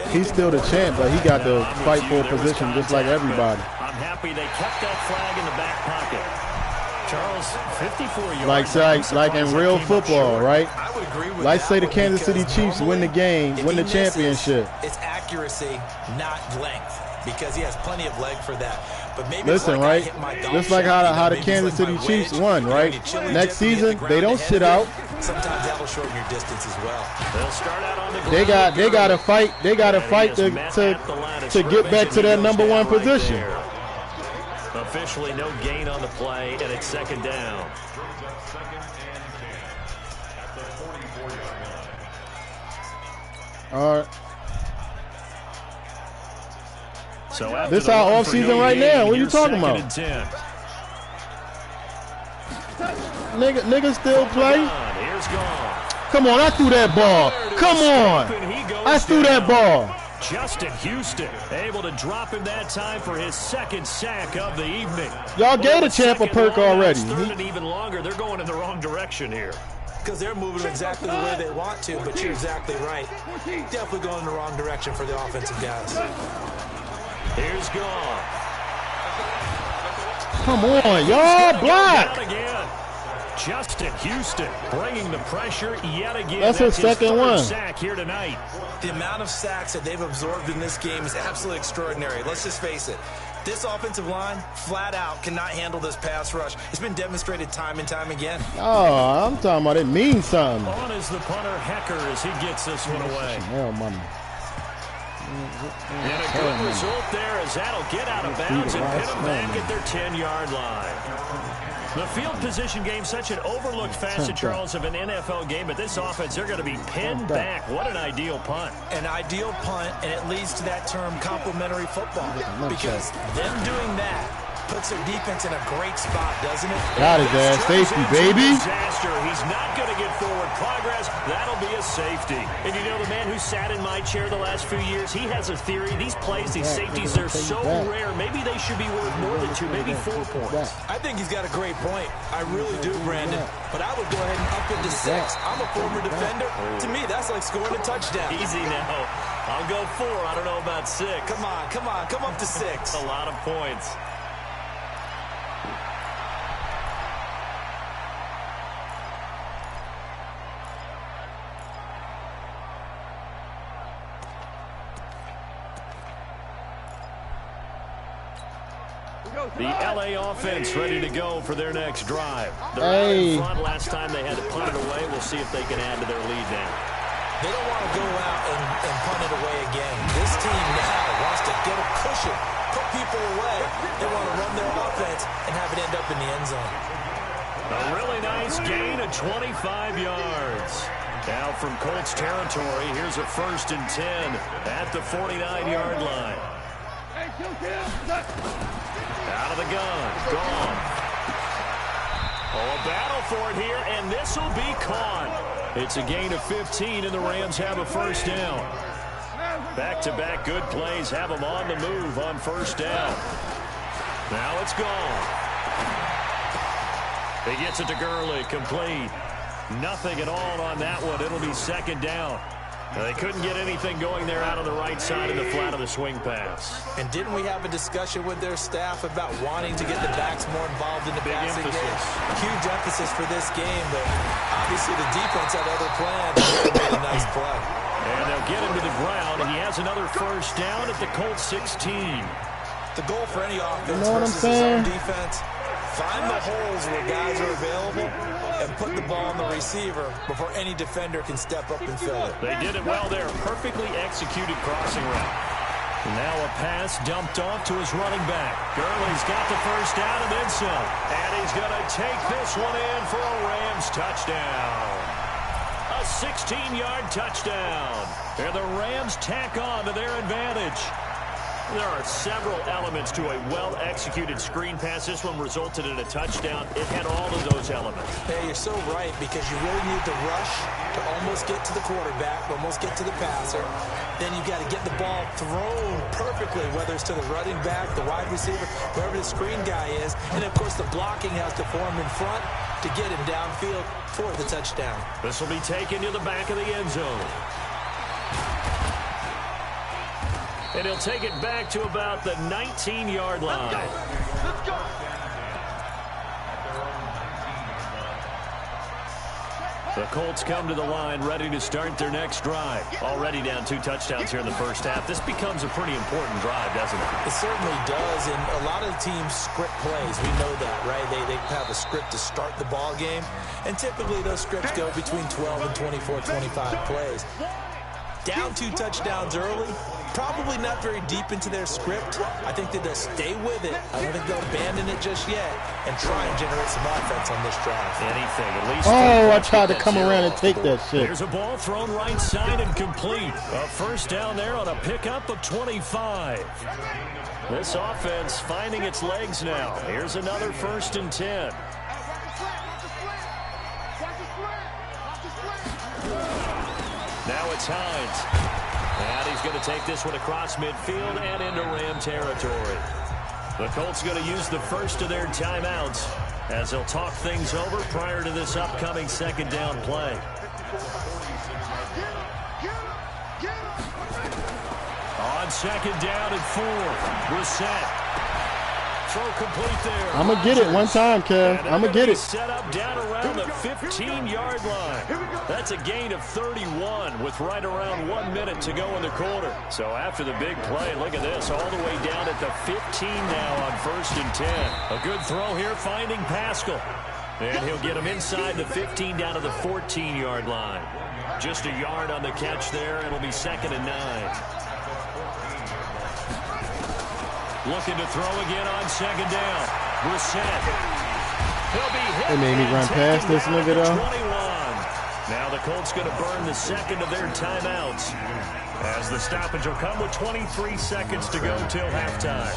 he's still the champ, but he got to fight for a position just like everybody. I'm happy they kept that flag in the back pocket. Charles, 54 yards. Like in real football, right? I would agree with Let's say the Kansas City Chiefs win the game, win the championship. It's accuracy, not length, because he has plenty of leg for that. But maybe listen, right? Just like how the Kansas City Chiefs won, right? Next season, they don't sit out. Sometimes that'll shorten your distance as well. They'll start out on the ground. They got to fight. They got to fight to get back to their #1 position. Officially no gain on the play, and it's second down. All right. So this our off season right now. What are you talking about? Nigga still play? Come on, I threw that ball. Come on. I threw that ball. Justin Houston able to drop him that time for his second sack of the evening. Y'all gave the champ a perk already. Even longer. They're going in the wrong direction here. Because they're moving exactly the way they want to, but you're exactly right. Definitely going in the wrong direction for the offensive guys. Here's Gone. Come on, y'all block. Justin Houston bringing the pressure yet again. That's his second one. Sack here tonight. The amount of sacks that they've absorbed in this game is absolutely extraordinary. Let's just face it. This offensive line, flat out, cannot handle this pass rush. It's been demonstrated time and time again. Oh, I'm talking about it means something. On is the punter, Hecker, as he gets this one away. Hell, money. And a good result there as that'll get out of bounds and hit them back at their 10-yard line. The field position game, such an overlooked facet, Charles, of an NFL game, but this offense, they're going to be pinned back. What an ideal punt. An ideal punt, and it leads to that term complementary football, because them doing that puts their defense in a great spot, doesn't it? Got his ass. Safety, baby. Disaster. He's not going to get forward progress. That'll be a safety. And you know, the man who sat in my chair the last few years, he has a theory. These plays, these safeties, they're so rare. Maybe they should be worth more than 2, maybe 4 points. I think he's got a great point. I really do, Brandon. But I would go ahead and up it to 6. I'm a former defender. To me, that's like scoring a touchdown. Easy now. I'll go 4. I don't know about 6. Come on. Come up to 6. A lot of points. The L.A. offense ready to go for their next drive. They're out in front. Last time they had to punt it away. We'll see if they can add to their lead now. They don't want to go out and punt it away again. This team now wants to get a cushion, put people away. They want to run their offense and have it end up in the end zone. A really nice gain of 25 yards. Now from Colts territory, here's a 1st and 10 at the 49-yard line. Out of the gun. Gone. Oh, a battle for it here, and this will be caught. It's a gain of 15, and the Rams have a 1st down. Back-to-back good plays have them on the move on 1st down. Now it's gone. He gets it to Gurley, complete. Nothing at all on that one. It'll be 2nd down. They couldn't get anything going there out on the right side of the flat of the swing pass. And didn't we have a discussion with their staff about wanting to get the backs more involved in the passing game? Huge emphasis for this game, but obviously the defense had other plans. They made a nice play. And they'll get him to the ground, and he has another 1st down at the Colts 16. The goal for any offense versus his own defense, find the holes where guys are available and put the ball on the receiver before any defender can step up and fill it. They did it well there. Perfectly executed crossing route. Now a pass dumped off to his running back. Gurley's got the first down and then some. And he's going to take this one in for a Rams touchdown. A 16-yard touchdown. And the Rams tack on to their advantage. There are several elements to a well-executed screen pass. This one resulted in a touchdown. It had all of those elements. Hey, you're so right, because you really need the rush to almost get to the quarterback, almost get to the passer. Then you got to get the ball thrown perfectly, whether it's to the running back, the wide receiver, wherever the screen guy is. And, of course, the blocking has to form in front to get him downfield for the touchdown. This will be taken to the back of the end zone. And he'll take it back to about the 19-yard line. Let's go. The Colts come to the line ready to start their next drive. Already down 2 touchdowns here in the first half. This becomes a pretty important drive, doesn't it? It certainly does, and a lot of the teams script plays. We know that, right? They have a script to start the ball game, and typically those scripts go between 12 and 24, 25 plays. Down 2 touchdowns early, probably not very deep into their script. I think that they'll stay with it. I don't think they'll abandon it just yet and try and generate some offense on this drive. Anything, at least. Oh, I tried to come around and take that shit. There's a ball thrown right side and complete. A first down there on a pickup of 25. This offense finding its legs now. Here's another 1st and 10. Now it's Hines. And he's going to take this one across midfield and into Ram territory. The Colts going to use the first of their timeouts as they'll talk things over prior to this upcoming 2nd down play. On 2nd down and 4, Brissett. Throw complete there. I'm going to get it one time, Kev. I'm going to get it. Set up down around the 15-yard line. That's a gain of 31 with right around 1 minute to go in the quarter. So after the big play, look at this, all the way down at the 15 now on 1st and 10. A good throw here, finding Pascal. And he'll get him inside the 15 down to the 14-yard line. Just a yard on the catch there. It'll be 2nd and 9. Looking to throw again on 2nd down. Brissett. He'll be hit. They made me run past this nigga, though. 21. Now the Colts going to burn the 2nd of their timeouts as the stoppage will come with 23 seconds to go till halftime.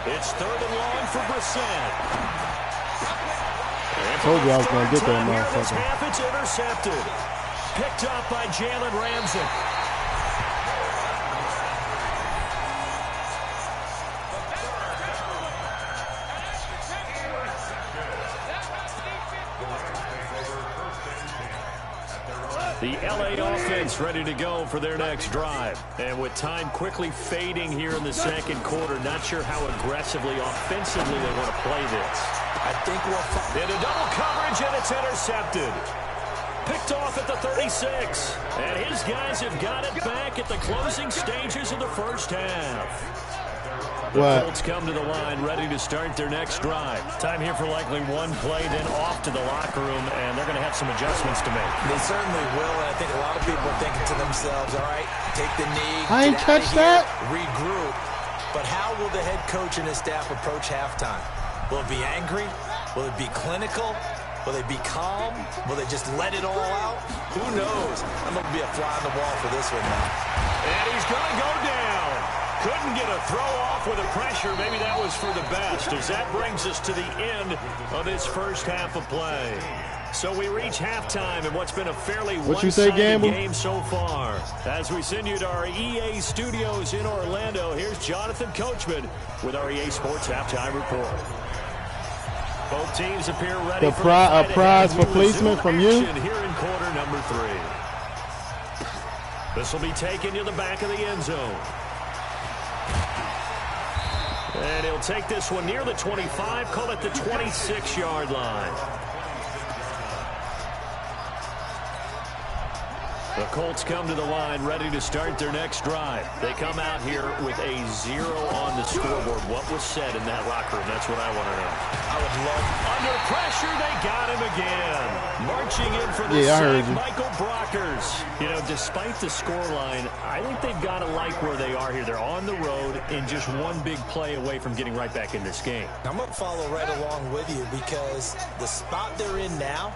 It's 3rd and long for Brissett. Told you I was going to get that motherfucker. Half, it's intercepted. Picked up by Jalen Ramsey. The LA offense ready to go for their next drive. And with time quickly fading here in the 2nd quarter, not sure how aggressively, offensively they want to play this. I think we'll into double coverage, and it's intercepted. Picked off at the 36. And his guys have got it back at the closing stages of the first half. The Colts come to the line ready to start their next drive. Time here for likely one play, then off to the locker room, and they're going to have some adjustments to make. They certainly will, and I think a lot of people are thinking to themselves, all right, take the knee, I ain't catch that. Regroup. But how will the head coach and his staff approach halftime? Will it be angry? Will it be clinical? Will they be calm? Will they just let it all out? Who knows? I'm going to be a fly on the wall for this one now. And he's going to go down. Couldn't get a throw off with the pressure. Maybe that was for the best, as that brings us to the end of this first half of play. So we reach halftime in what's been a fairly one-sided game so far. As we send you to our EA studios in Orlando, here's Jonathan Coachman with our EA Sports Halftime Report. Both teams appear ready for a prize for placement from you here in quarter number 3. This will be taken to the back of the end zone. And he'll take this one near the 25, call it the 26-yard line. The Colts come to the line ready to start their next drive. They come out here with a 0 on the scoreboard. What was said in that locker room? That's what I want to know. I would love. Under pressure, they got him again. Marching in for the sack, Michael Brockers. You know, despite the scoreline, I think they've got to like where they are here. They're on the road and just one big play away from getting right back in this game. I'm going to follow right along with you because the spot they're in now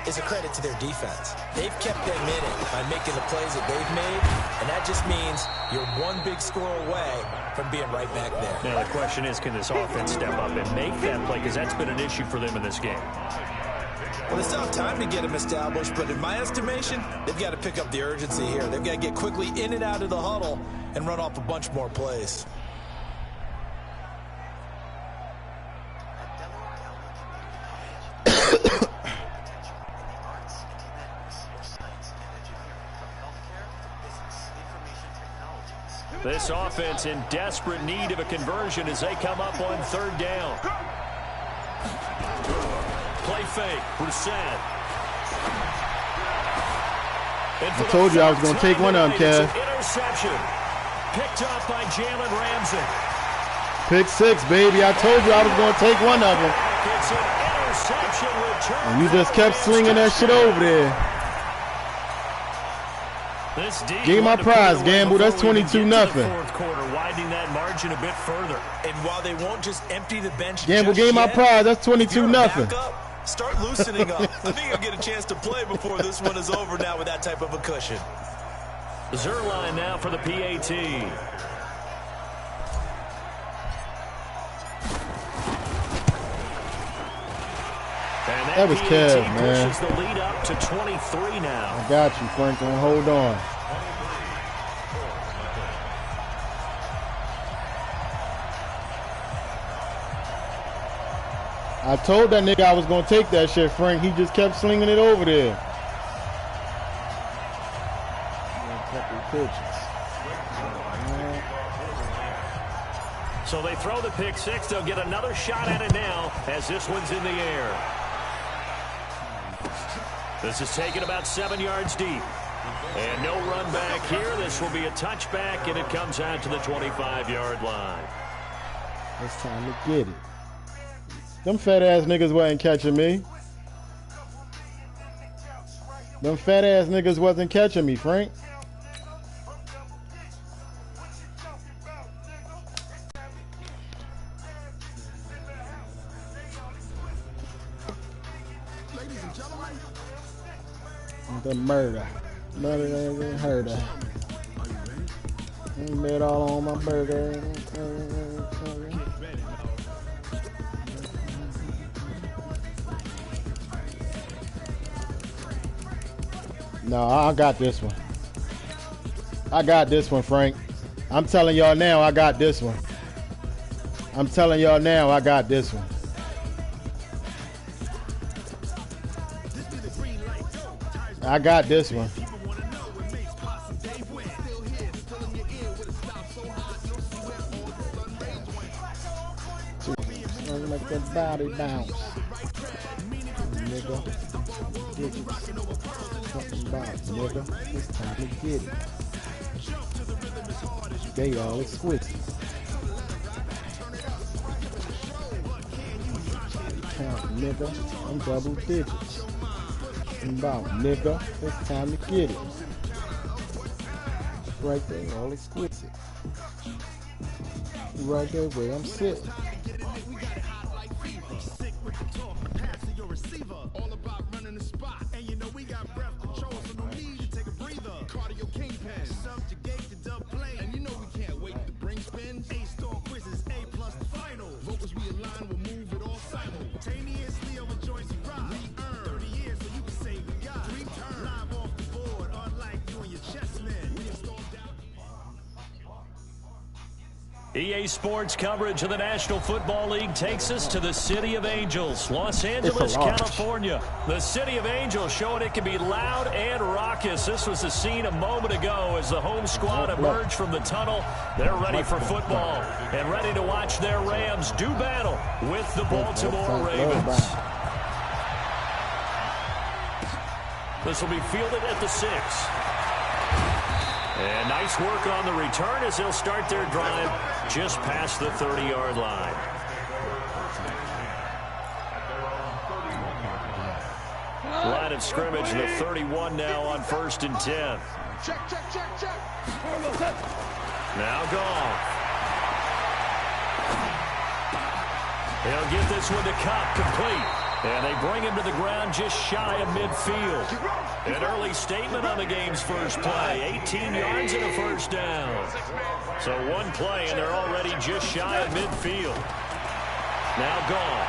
is a credit to their defense. They've kept them in it by making the plays that they've made, and that just means you're one big score away from being right back there. Now the question is, can this offense step up and make that play? Because that's been an issue for them in this game. Well, they still have time to get them established, but in my estimation, they've got to pick up the urgency here. They've got to get quickly in and out of the huddle and run off a bunch more plays. This offense in desperate need of a conversion as they come up on 3rd down. Play fake, Brissett. I told you I was going to take one of them, Kev. Interception. Picked up by Jalen Ramsey. Pick 6, baby. I told you I was going to take one of them. It's an interception return. And you just kept slinging that shit over there. Give me my prize, Gamble. That's 22-0. Fourth quarter, widening that margin a bit further. And while they won't just empty the bench, Gamble, give me my prize. That's 22-0. Start loosening up. I think I'll get a chance to play before this one is over now with that type of a cushion. Zerline now for the PAT. That was Kev, man. Pushes the lead up to 23 now. I got you, Franklin. Hold on. I told that nigga I was going to take that shit, Frank. He just kept slinging it over there. So they throw the pick 6. They'll get another shot at it now as this one's in the air. This is taken about 7 yards deep. And no run back here. This will be a touchback, and it comes out to the 25-yard line. It's time to get it. Them fat-ass niggas wasn't catching me. Them fat-ass niggas wasn't catching me, Frank. The murder. Murder. Made all on my burger. No, I got this one. I got this one, Frank. I'm telling y'all now, I got this one. I'm telling y'all now, I got this one. I got this one. Make that body bounce. Nigga. Talking about, nigga. It's time to get it. They all exquisite. Count, nigga. I'm double digits. About, nigga. It's time to get it. Right there, all exquisite. Right there where I'm sitting. EA Sports coverage of the National Football League takes us to the City of Angels, Los Angeles, California. The City of Angels showing it can be loud and raucous. This was the scene a moment ago as the home squad emerged from the tunnel. They're ready for football and ready to watch their Rams do battle with the Baltimore Ravens. This will be fielded at the 6. And nice work on the return as they'll start their drive just past the 30-yard line. Line of scrimmage, the 31 now on 1st and 10. Check. Now gone. He'll get this one to Cobb, complete. And they bring him to the ground just shy of midfield. An early statement on the game's first play. 18 yards and a first down. So one play, and they're already just shy of midfield. Now gone.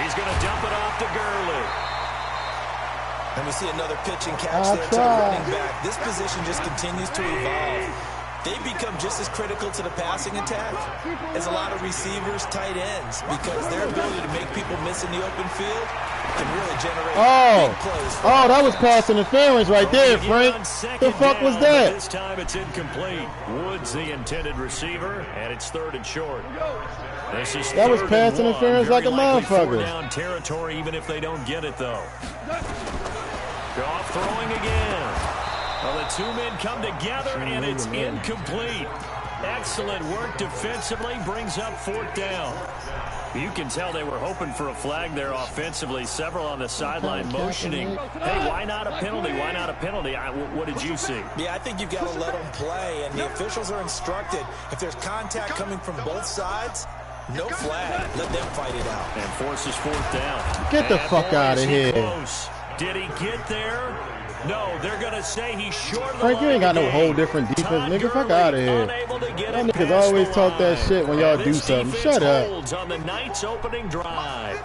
He's going to dump it off to Gurley. And we see another pitch and catch there to the running back. This position just continues to evolve. They become just as critical to the passing attack as a lot of receivers, tight ends, because their ability to make people miss in the open field can really generate big plays. Oh, that was pass interference right there, Frank. The fuck was that? This time it's incomplete. Woods the intended receiver, and it's 3rd and short. That was pass interference like a motherfucker. Down territory, even if they don't get it, though. Goff throwing again. Well, the two men come together, and it's incomplete. Excellent work defensively, brings up 4th down. You can tell they were hoping for a flag there offensively. Several on the sideline motioning. Hey, why not a penalty? Why not a penalty? What did you see? Yeah, I think you've got to let them play, and the officials are instructed. If there's contact coming from both sides, no flag. Let them fight it out. And forces 4th down. Get the fuck out of here. Close. Did he get there? No, they're going to say he's short of the Frank, you ain't got no whole different defense, nigga. Fuck out of here. Y'all niggas always talk that shit when y'all do something. Shut up. On the Knights' opening drive.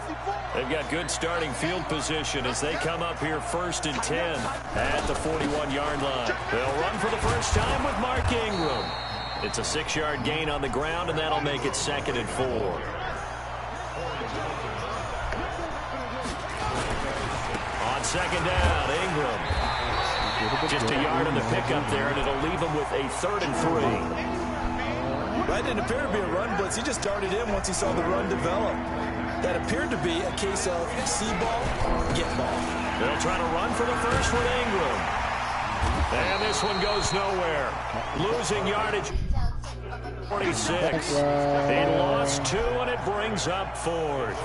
They've got good starting field position as they come up here 1st and 10 at the 41-yard line. They'll run for the first time with Mark Ingram. It's a 6-yard gain on the ground, and that'll make it 2nd and 4. On 2nd down, Ingram. Just a yard on the pickup there, and it'll leave him with a 3rd and 3. That didn't appear to be a run blitz. He just darted in once he saw the run develop. That appeared to be a case of see ball, get ball. They'll try to run for the first with Ingram. And this one goes nowhere. Losing yardage. 46. They lost 2, and it brings up 4th.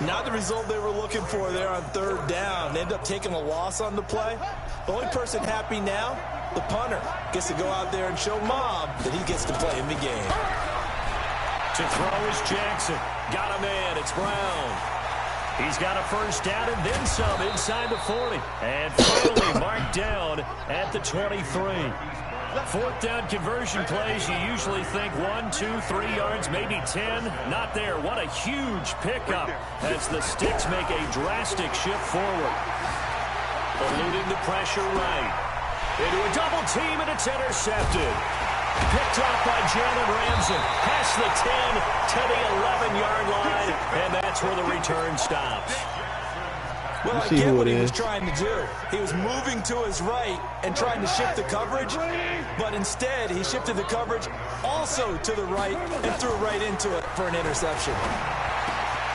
Not the result they were looking for there on 3rd down. They end up taking a loss on the play. The only person happy now, the punter, gets to go out there and show Mom that he gets to play in the game. To throw is Jackson. Got a man. It's Brown. He's got a first down and then some inside the 40. And finally marked down at the 23. 4th down conversion plays, you usually think 1, 2, 3 yards, maybe 10. Not there. What a huge pickup as the Sticks make a drastic shift forward. Eluding the pressure right. Into a double team, and it's intercepted. Picked off by Jalen Ramsey. Past the 10 to the 11-yard line, and that's where the return stops. Well, I get what he was trying to do. He was moving to his right and trying to shift the coverage, but instead he shifted the coverage also to the right and threw right into it for an interception.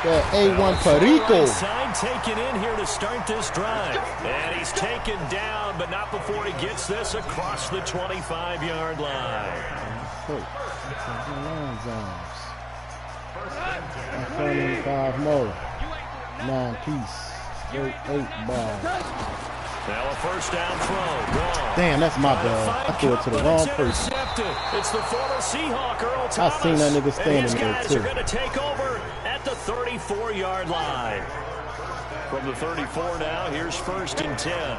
That A1 Perico. Side taken in here to start this drive. And he's taken down, but not before he gets this across the 25-yard line. 5 more. 9 piece. 8 balls. Now a first down throw. Gone. Damn, that's my ball. I threw it to the wrong person. It's the former Seahawk, Earl Thomas. I seen that nigga standing there, too. These guys are going to take over at the 34-yard line. From the 34 now, here's 1st and 10.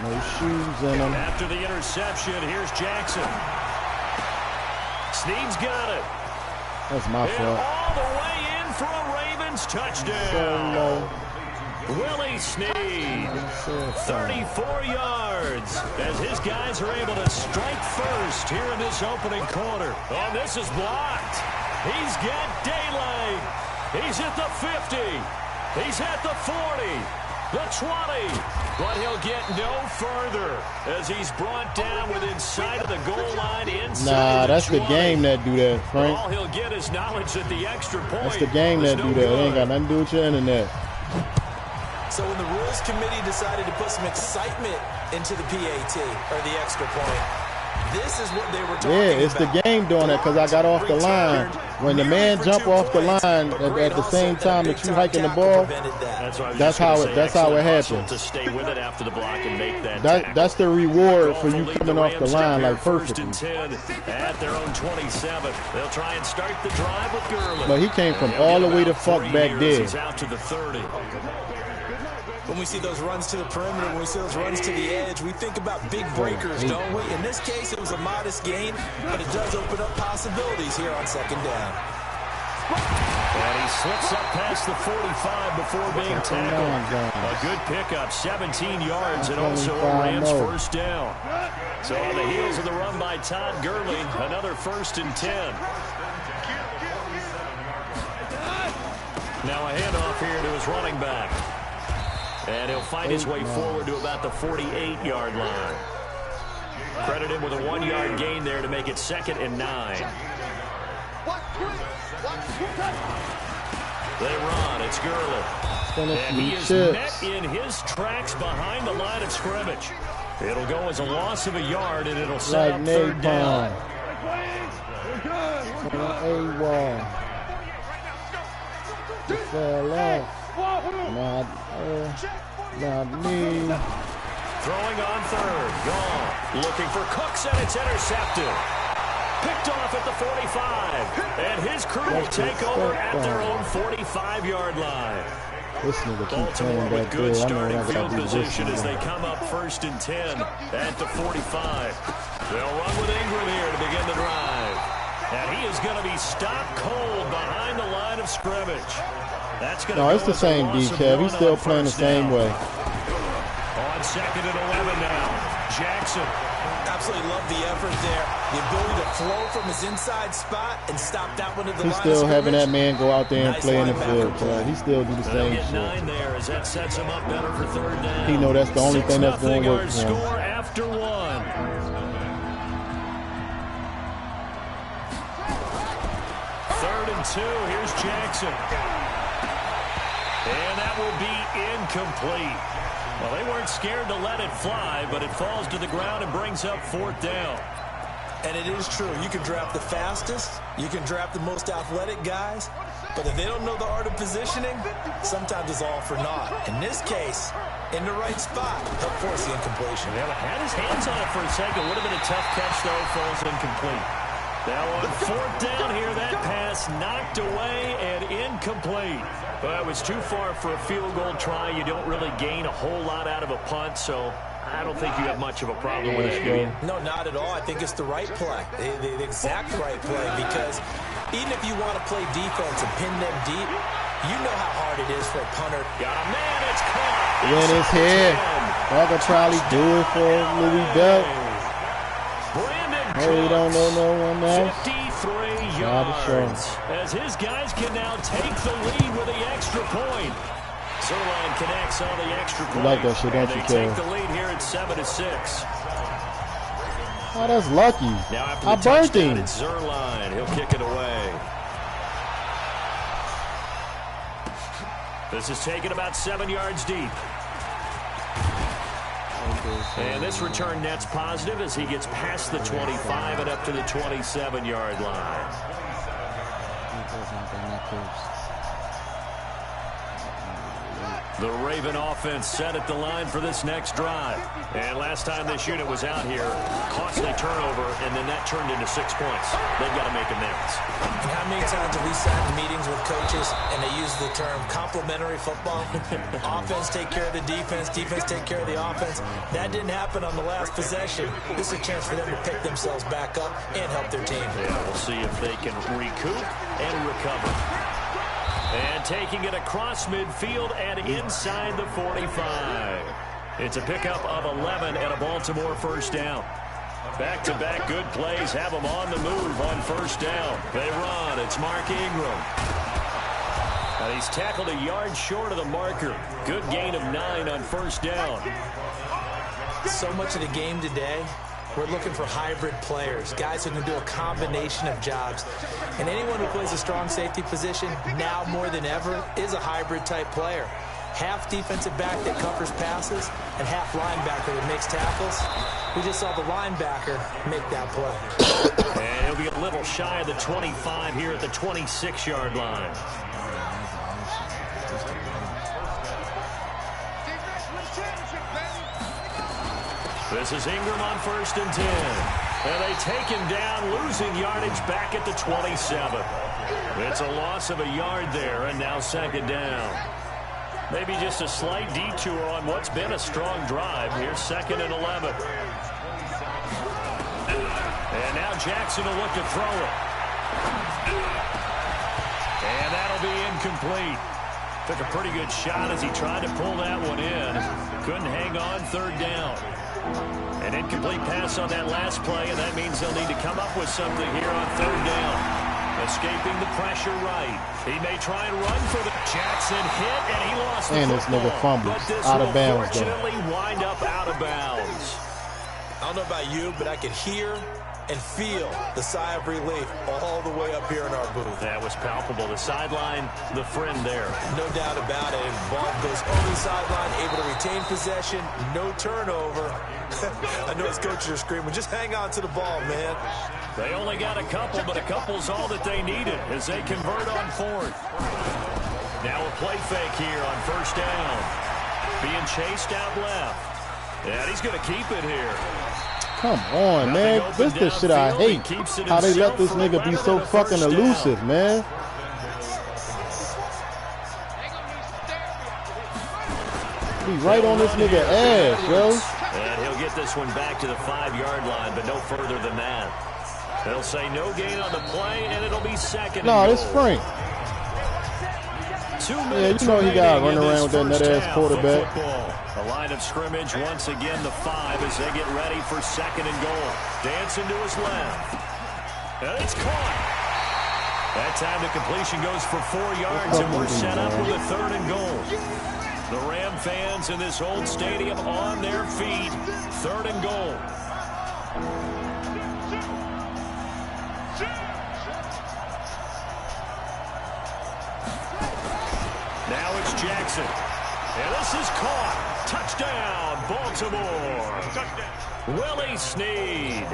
No shoes in them. After the interception, here's Jackson. Snead's got it. That's my fault. All the way in for a Ravens touchdown. Willie Snead, 34 yards, as his guys are able to strike first here in this opening quarter. Oh, this is blocked. He's got daylight. He's at the 50. He's at the 40. the 20. But he'll get no further as he's brought down within sight of the goal line inside. Nah, that's the game that do that, Frank. All he'll get is knowledge that the extra point. That's the game that do that. It ain't got nothing to do with your internet. So when the rules committee decided to put some excitement into the PAT, or the extra point, this is what they were talking about. Yeah, it's the game doing that because I got off the line. When the man jump off the line at the same time that you hiking the ball, that's how it happened. To stay with it after the block and make that. That's the reward for you coming off the line like perfectly. First and 10 at their own 27. They'll try and start the drive with Gurley. But he came from all the way to fuck back there. He's out to the 30. When we see those runs to the perimeter, when we see those runs to the edge, we think about big breakers, don't we? In this case, it was a modest gain, but it does open up possibilities here on second down. And he slips up past the 45 before being tackled. A good pickup, 17 yards, and also a Rams first down. So on the heels of the run by Todd Gurley, another first and 10. Now a handoff here to his running back. And he'll find his way forward to about the 48-yard line. Credit him with a 1-yard gain there to make it 2nd and 9. They run. It's Gurley. And he is met in his tracks behind the line of scrimmage. It'll go as a loss of a yard, and it'll set up 3rd down. Not me. Throwing on 3rd. Gone. Looking for Cooks, and it's intercepted. Picked off at the 45. And his crew will take over at their own 45-yard line. Baltimore with good starting field position as they come up 1st and 10 at the 45. They'll run with Ingram here to begin the drive. And he is going to be stopped cold behind the line of scrimmage. No, it's the same D, Kev. He's still playing the same way. On 2nd and 11 now. Jackson. Absolutely love the effort there. The ability to flow from his inside spot and stop that one to the line. He's still having that man go out there and play in the field. He still do the same shit. 9 there as that sets him up better for 3rd down. He know that's the only thing that's going to work for him. Score after 1. 3rd and 2. Here's Jackson. And that will be incomplete. Well, they weren't scared to let it fly, but it falls to the ground and brings up 4th down. And it is true. You can draft the fastest. You can draft the most athletic guys. But if they don't know the art of positioning, sometimes it's all for naught. In this case, in the right spot, help force the incompletion. Yeah, had his hands on it for a second. Would have been a tough catch, though. Falls incomplete. Now on 4th down here, that pass knocked away and incomplete. Well, it was too far for a field goal try. You don't really gain a whole lot out of a punt, so I don't think you have much of a problem with that, do you? No, not at all. I think it's the right play, the exact right play, because even if you want to play defense and pin them deep, you know how hard it is for a punter. Got a man, it's caught. Win his head. I could probably do it for Louis Bell. Hey, we don't know no one else. 53 yards. As his guys can now take the lead with the extra point. Zerline connects on the extra point. You like that shit, don't you, Kev? Take the lead here at 7-6. Oh, that's lucky. Now after I the burnt touchdown, him. it's Zerline. He'll kick it away. This is taken about 7 yards deep. And this return net's positive as he gets past the 25 and up to the 27-yard line. The Raven offense set at the line for this next drive. And last time this unit was out here, costly turnover, and then that turned into 6 points. They've got to make amends. And how many times have we sat in meetings with coaches and they use the term complementary football? Offense take care of the defense, defense take care of the offense. That didn't happen on the last possession. This is a chance for them to pick themselves back up and help their team. Yeah, we'll see if they can recoup and recover. And taking it across midfield and inside the 45. It's a pickup of 11 and a Baltimore first down. Back-to-back good plays have them on the move on first down. They run. It's Mark Ingram. And he's tackled a yard short of the marker. Good gain of 9 on first down. So much of the game today, we're looking for hybrid players, guys who can do a combination of jobs. And anyone who plays a strong safety position, now more than ever, is a hybrid-type player. Half defensive back that covers passes and half linebacker that makes tackles. We just saw the linebacker make that play. And he'll be a little shy of the 25 here at the 26-yard line. This is Ingram on 1st and 10. And they take him down, losing yardage back at the 27. It's a loss of a yard there, and now 2nd down. Maybe just a slight detour on what's been a strong drive. Here's 2nd and 11. And now Jackson will look to throw it. And that'll be incomplete. Took a pretty good shot as he tried to pull that one in. Couldn't hang on, 3rd down. An incomplete pass on that last play, and that means they'll need to come up with something here on 3rd down. Escaping the pressure right. He may try and run for the Jackson hit, and he lost the football. And this nigga fumbles out of bounds. But this will fortunately wind up out of bounds. I don't know about you, but I could hear and feel the sigh of relief all the way up here in our booth. That was palpable. The sideline, the friend there. No doubt about it. Ball goes over the sideline, able to retain possession, no turnover. I know his coaches are screaming, just hang on to the ball, man. They only got a couple, but a couple's all that they needed as they convert on 4th. Now a play fake here on 1st down. Being chased out left. And he's going to keep it here. Come on, man. This is the shit I hate. How they let this nigga be so fucking elusive, man. Be right on this nigga ass, yo. And he'll get this one back to the 5-yard line, but no further than that. They'll say no gain on the play, and it'll be 2nd. No, it's Frank. 2 minutes. Yeah, you know he got to run around with that nut-ass quarterback. The line of scrimmage, once again, the 5 as they get ready for 2nd and goal. Dancing to his left. And it's caught. That time the completion goes for 4 yards, and we're set up with a 3rd and goal. The Ram fans in this old stadium on their feet. 3rd and goal. Now it's Jackson. And this is caught. Touchdown, Baltimore. Willie Snead.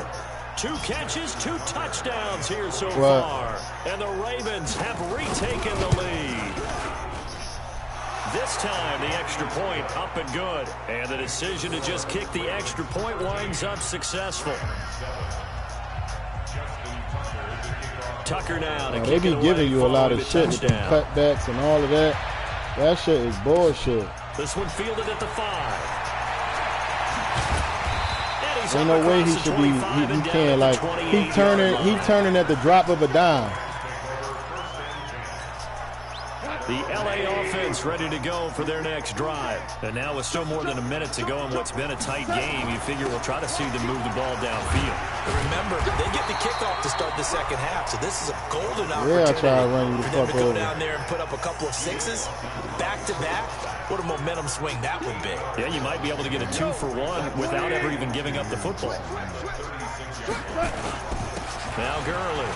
2 catches, 2 touchdowns here so far. And the Ravens have retaken the lead. This time, the extra point up and good. And the decision to just kick the extra point winds up successful. Tucker now to they be giving you a lot of shit with the cutbacks and all of that. That shit is bullshit. This one fielded at the 5. Ain't no way he should be. He can't, like, he turning at the drop of a dime. The LA offense ready to go for their next drive. And now with still more than a minute to go in what's been a tight game, you figure we'll try to see them move the ball downfield. But remember, they get the kickoff to start the 2nd half, so this is a golden opportunity I try to run you the for them fuck to go over. down there and put up a couple of 6s back-to-back. What a momentum swing that would be. Yeah, you might be able to get a 2-for-1 without ever even giving up the football. Now Gurley.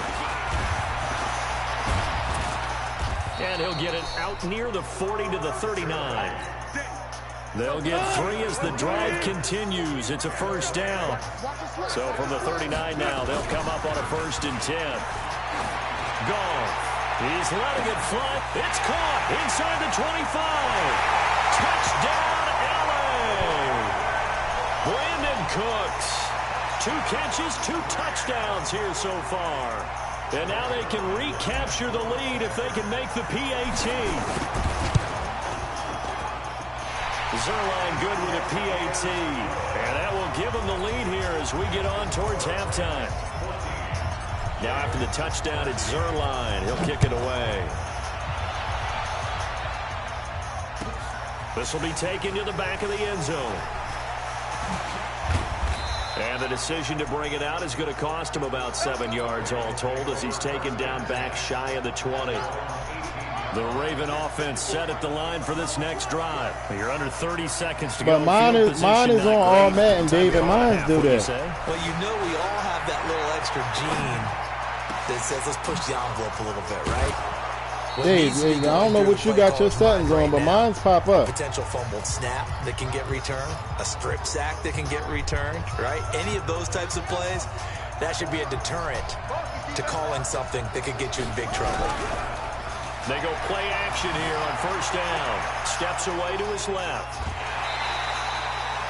And he'll get it out near the 40 to the 39. They'll get 3 as the drive continues. It's a 1st down. So from the 39 now, they'll come up on a 1st and 10. Goff. He's letting it fly. It's caught inside the 25. Touchdown, LA. Brandon Cooks. 2 catches, 2 touchdowns here so far. And now they can recapture the lead if they can make the PAT. Zerline good with a PAT. And that will give them the lead here as we get on towards halftime. Now after the touchdown, it's Zerline. He'll kick it away. This will be taken to the back of the end zone. And the decision to bring it out is going to cost him about 7 yards all told as he's taken down back shy of the 20. The Raven offense set at the line for this next drive. You're under 30 seconds to go. But mine is on all Madden, David. Mine do that. Well, you know we all have that little extra gene that says let's push the envelope a little bit, right? Dave, I don't know what you got your settings on, but mine's pop up. Potential fumbled snap that can get returned, a strip sack that can get returned, right? Any of those types of plays, that should be a deterrent to calling something that could get you in big trouble. They go play action here on first down. Steps away to his left.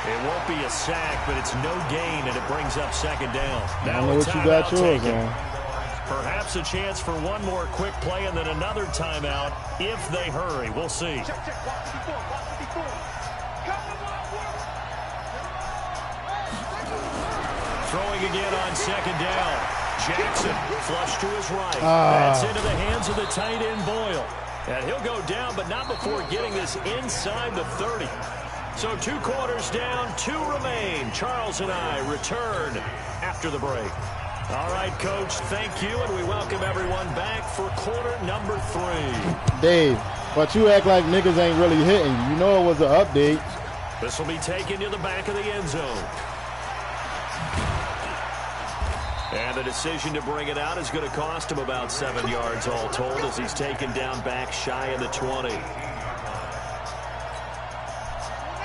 It won't be a sack, but it's no gain, and it brings up second down. I don't know what you got yours on. Perhaps a chance for one more quick play and then another timeout if they hurry. We'll see. Throwing again on second down. Jackson flush to his right. That's into the hands of the tight end Boyle. And he'll go down, but not before getting this inside the 30. So 2 quarters down, 2 remain. Charles and I return after the break. All right, Coach, thank you, and we welcome everyone back for quarter number 3. Dave, but you act like niggas ain't really hitting. You know it was an update. This will be taken to the back of the end zone. And the decision to bring it out is going to cost him about 7 yards all told as he's taken down back shy of the 20.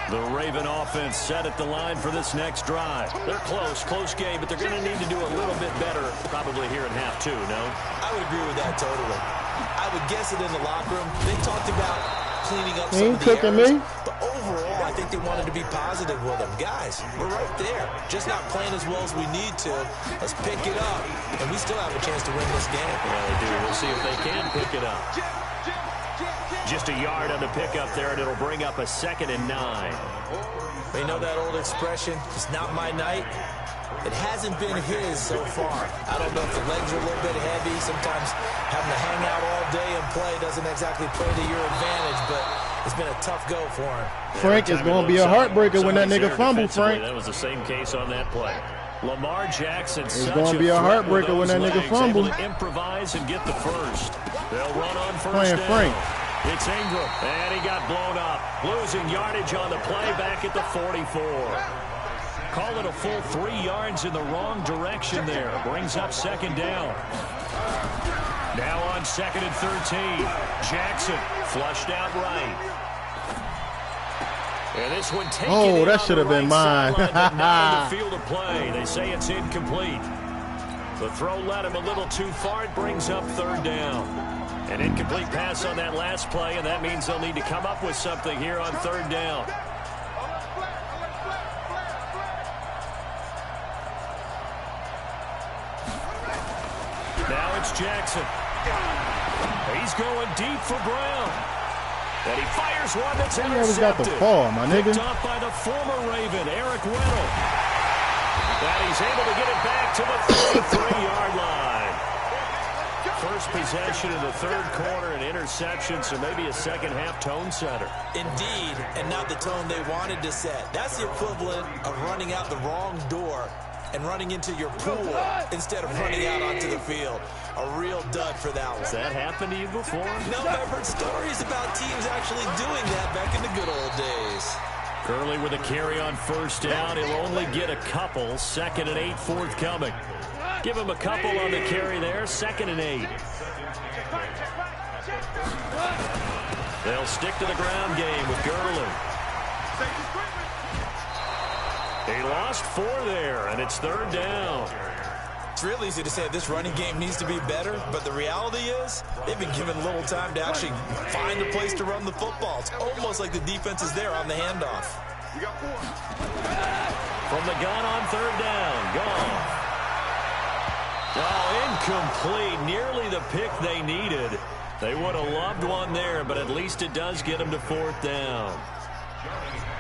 The Raven offense set at the line for this next drive. They're close game, but they're going to need to do a little bit better probably here in half 2, no? I would agree with that totally. I would guess it in the locker room. They talked about cleaning up some of the errors, but overall, I think they wanted to be positive with them. Guys, we're right there. Just not playing as well as we need to. Let's pick it up, and we still have a chance to win this game. Yeah, they do. We'll see if they can pick it up. Just a yard on the pickup there, and it'll bring up a 2nd and 9. They know that old expression, it's not my night. It hasn't been his so far. I don't know if the legs are a little bit heavy. Sometimes having to hang out all day and play doesn't exactly play to your advantage, but it's been a tough go for him. Frank is going to be a heartbreaker when that nigga fumble, Frank. That was the same case on that play. Lamar Jackson, it's going to be a heartbreaker when that nigga fumble. Improvise and get the first. They'll run on first playing down. Frank. It's Ingram, and he got blown up. Losing yardage on the play back at the 44. Call it a full 3 yards in the wrong direction there. Brings up 2nd down. Now on 2nd and 13. Jackson flushed out right. And this one taken that should have been mine. Not on the field of play. They say it's incomplete. The throw led him a little too far. It brings up 3rd down. An incomplete pass on that last play, and that means they'll need to come up with something here on 3rd down. Now it's Jackson. He's going deep for Brown. And he fires one that's intercepted. Got the ball, my nigga. Picked up by the former Raven, Eric Weddle. And he's able to get it back to the 33-yard line. First possession of the 3rd quarter, an interception, so maybe a second-half tone setter. Indeed, and not the tone they wanted to set. That's the equivalent of running out the wrong door and running into your pool instead of running out onto the field. A real dud for that one. Has that happened to you before? No, but I've heard stories about teams actually doing that back in the good old days. Gurley with a carry on first down. He'll only get a couple. 2nd and 8 forthcoming. Give him a couple on the carry there. 2nd and 8. They'll stick to the ground game with Gurley. He lost 4 there, and it's 3rd down. It's real easy to say this running game needs to be better, but the reality is they've been given little time to actually find a place to run the football. It's almost like the defense is there on the handoff. From the gun on 3rd down. Gone. Oh, incomplete. Nearly the pick they needed. They would have loved one there, but at least it does get them to 4th down.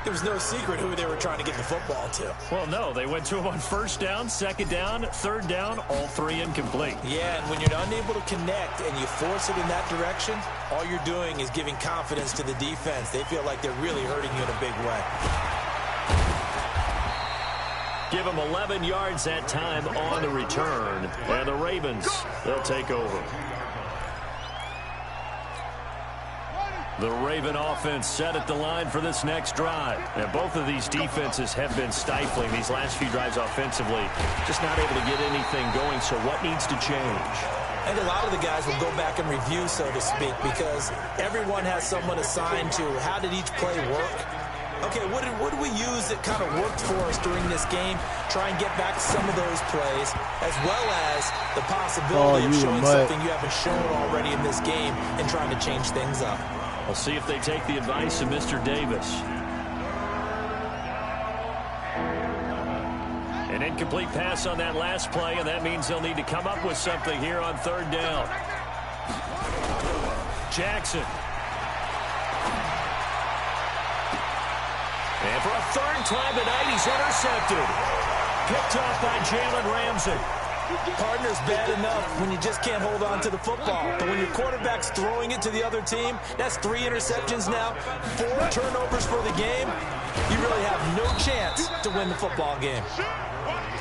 There was no secret who they were trying to get the football to. Well, no. They went to him on 1st down, 2nd down, 3rd down, all 3 incomplete. Yeah, and when you're unable to connect and you force it in that direction, all you're doing is giving confidence to the defense. They feel like they're really hurting you in a big way. Give them 11 yards that time on the return. And the Ravens, they'll take over. The Raven offense set at the line for this next drive. And both of these defenses have been stifling these last few drives offensively. Just not able to get anything going, so what needs to change? I think a lot of the guys will go back and review, so to speak, because everyone has someone assigned to how did each play work. Okay, what did we use that kind of worked for us during this game? Try and get back to some of those plays, as well as the possibility of showing something you haven't shown already in this game and trying to change things up. We'll see if they take the advice of Mr. Davis. An incomplete pass on that last play, and that means they'll need to come up with something here on third down. Jackson. And for a third time tonight, he's intercepted. Picked off by Jalen Ramsey. Partner's bad enough when you just can't hold on to the football. But when your quarterback's throwing it to the other team, that's 3 interceptions now, 4 turnovers for the game. You really have no chance to win the football game.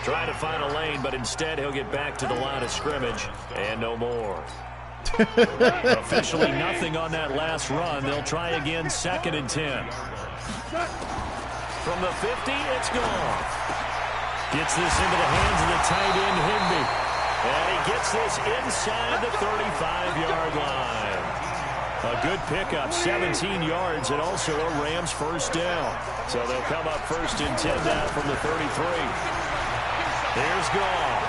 Trying to find a lane, but instead he'll get back to the line of scrimmage and no more. Officially nothing on that last run. They'll try again, 2nd and 10. From the 50, it's gone. Gets this into the hands of the tight end, Higby. And he gets this inside the 35-yard line. A good pickup, 17 yards, and also a Rams first down. So they'll come up 1st and 10 now from the 33. Here's Goff.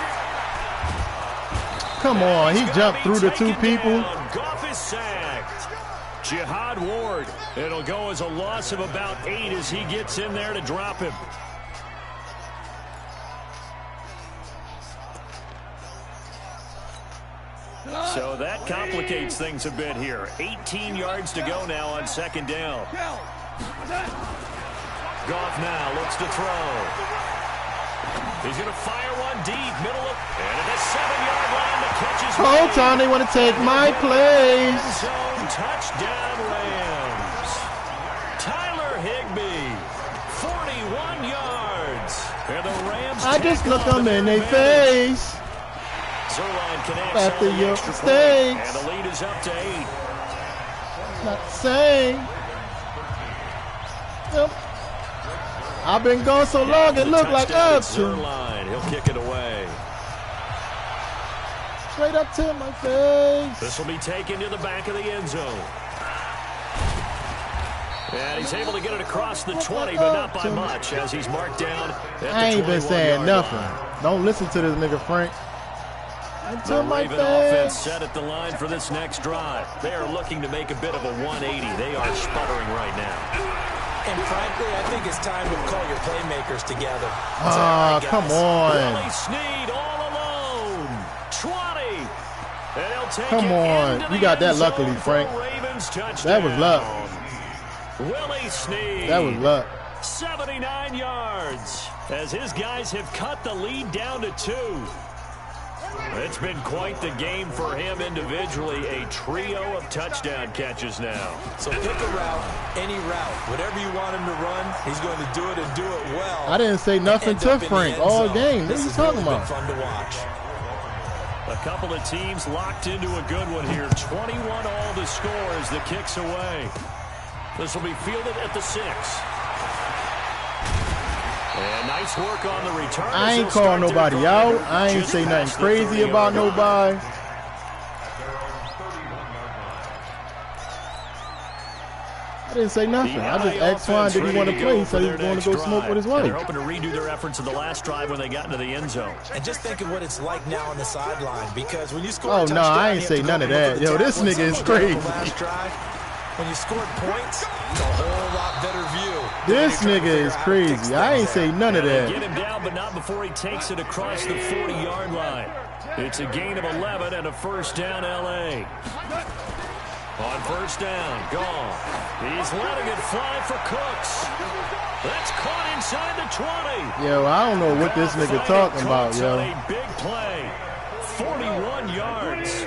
Come on, he jumped through the 2 people. Goff is sacked. Jihad Ward. It'll go as a loss of about 8 as he gets in there to drop him. So that complicates things a bit here. 18 yards to go now on 2nd down. Goff now looks to throw. He's going to fire one deep, middle of, and at the 7-yard line, the catch is made. Whole time they want to take my place. Zone touchdown Rams. Tyler Higbee, 41 yards. And the Rams. I just look them in their face. Zerline connects After on the your extra mistakes. point, and the lead is up to 8. Not the same. Yep. I've been gone so long, it looked like option. He'll kick it away. Straight up to my face. This will be taken to the back of the end zone. And he's able to get it across the 20, but not by much, as he's marked down at the I ain't been saying nothing. Line. Don't listen to this nigga, Frank. The Raven offense set at the line for this next drive. They are looking to make a bit of a 180. They are sputtering right now. And frankly, I think it's time to call your playmakers together. Ah, come on. Willie Snead all alone. 20. And he'll take Come on. You got that luckily, Frank. That was luck. Willie Snead. That was luck. 79 yards as his guys have cut the lead down to 2. It's been quite the game for him individually. A trio of touchdown catches now. So pick a route, any route. Whatever you want him to run, he's going to do it and do it well. I didn't say nothing to Frank all game. What are you talking about? Fun to watch. A couple of teams locked into a good one here. 21 all the score as the kick's away. This will be fielded at the 6. And nice work on the return. I ain't calling nobody out. I ain't say nothing crazy about nobody. I didn't say nothing. I just asked Juan, did he want to play? He said he was going to go smoke with his wife. They're hoping to redo their efforts in the last drive when they got into the end zone. And just think of what it's like now on the sideline, because when you score a touchdown, I ain't say none of that. Yo, this nigga is crazy. When you scored points, it's a whole lot better view. This nigga is crazy. I ain't say none of that. Get him down, but not before he takes it across the 40-yard line. It's a gain of 11 and a first down, L.A. On first down, gone. He's letting it fly for Cooks. That's caught inside the 20. Yo, I don't know what this nigga talking about, yo. A big play, 41 yards.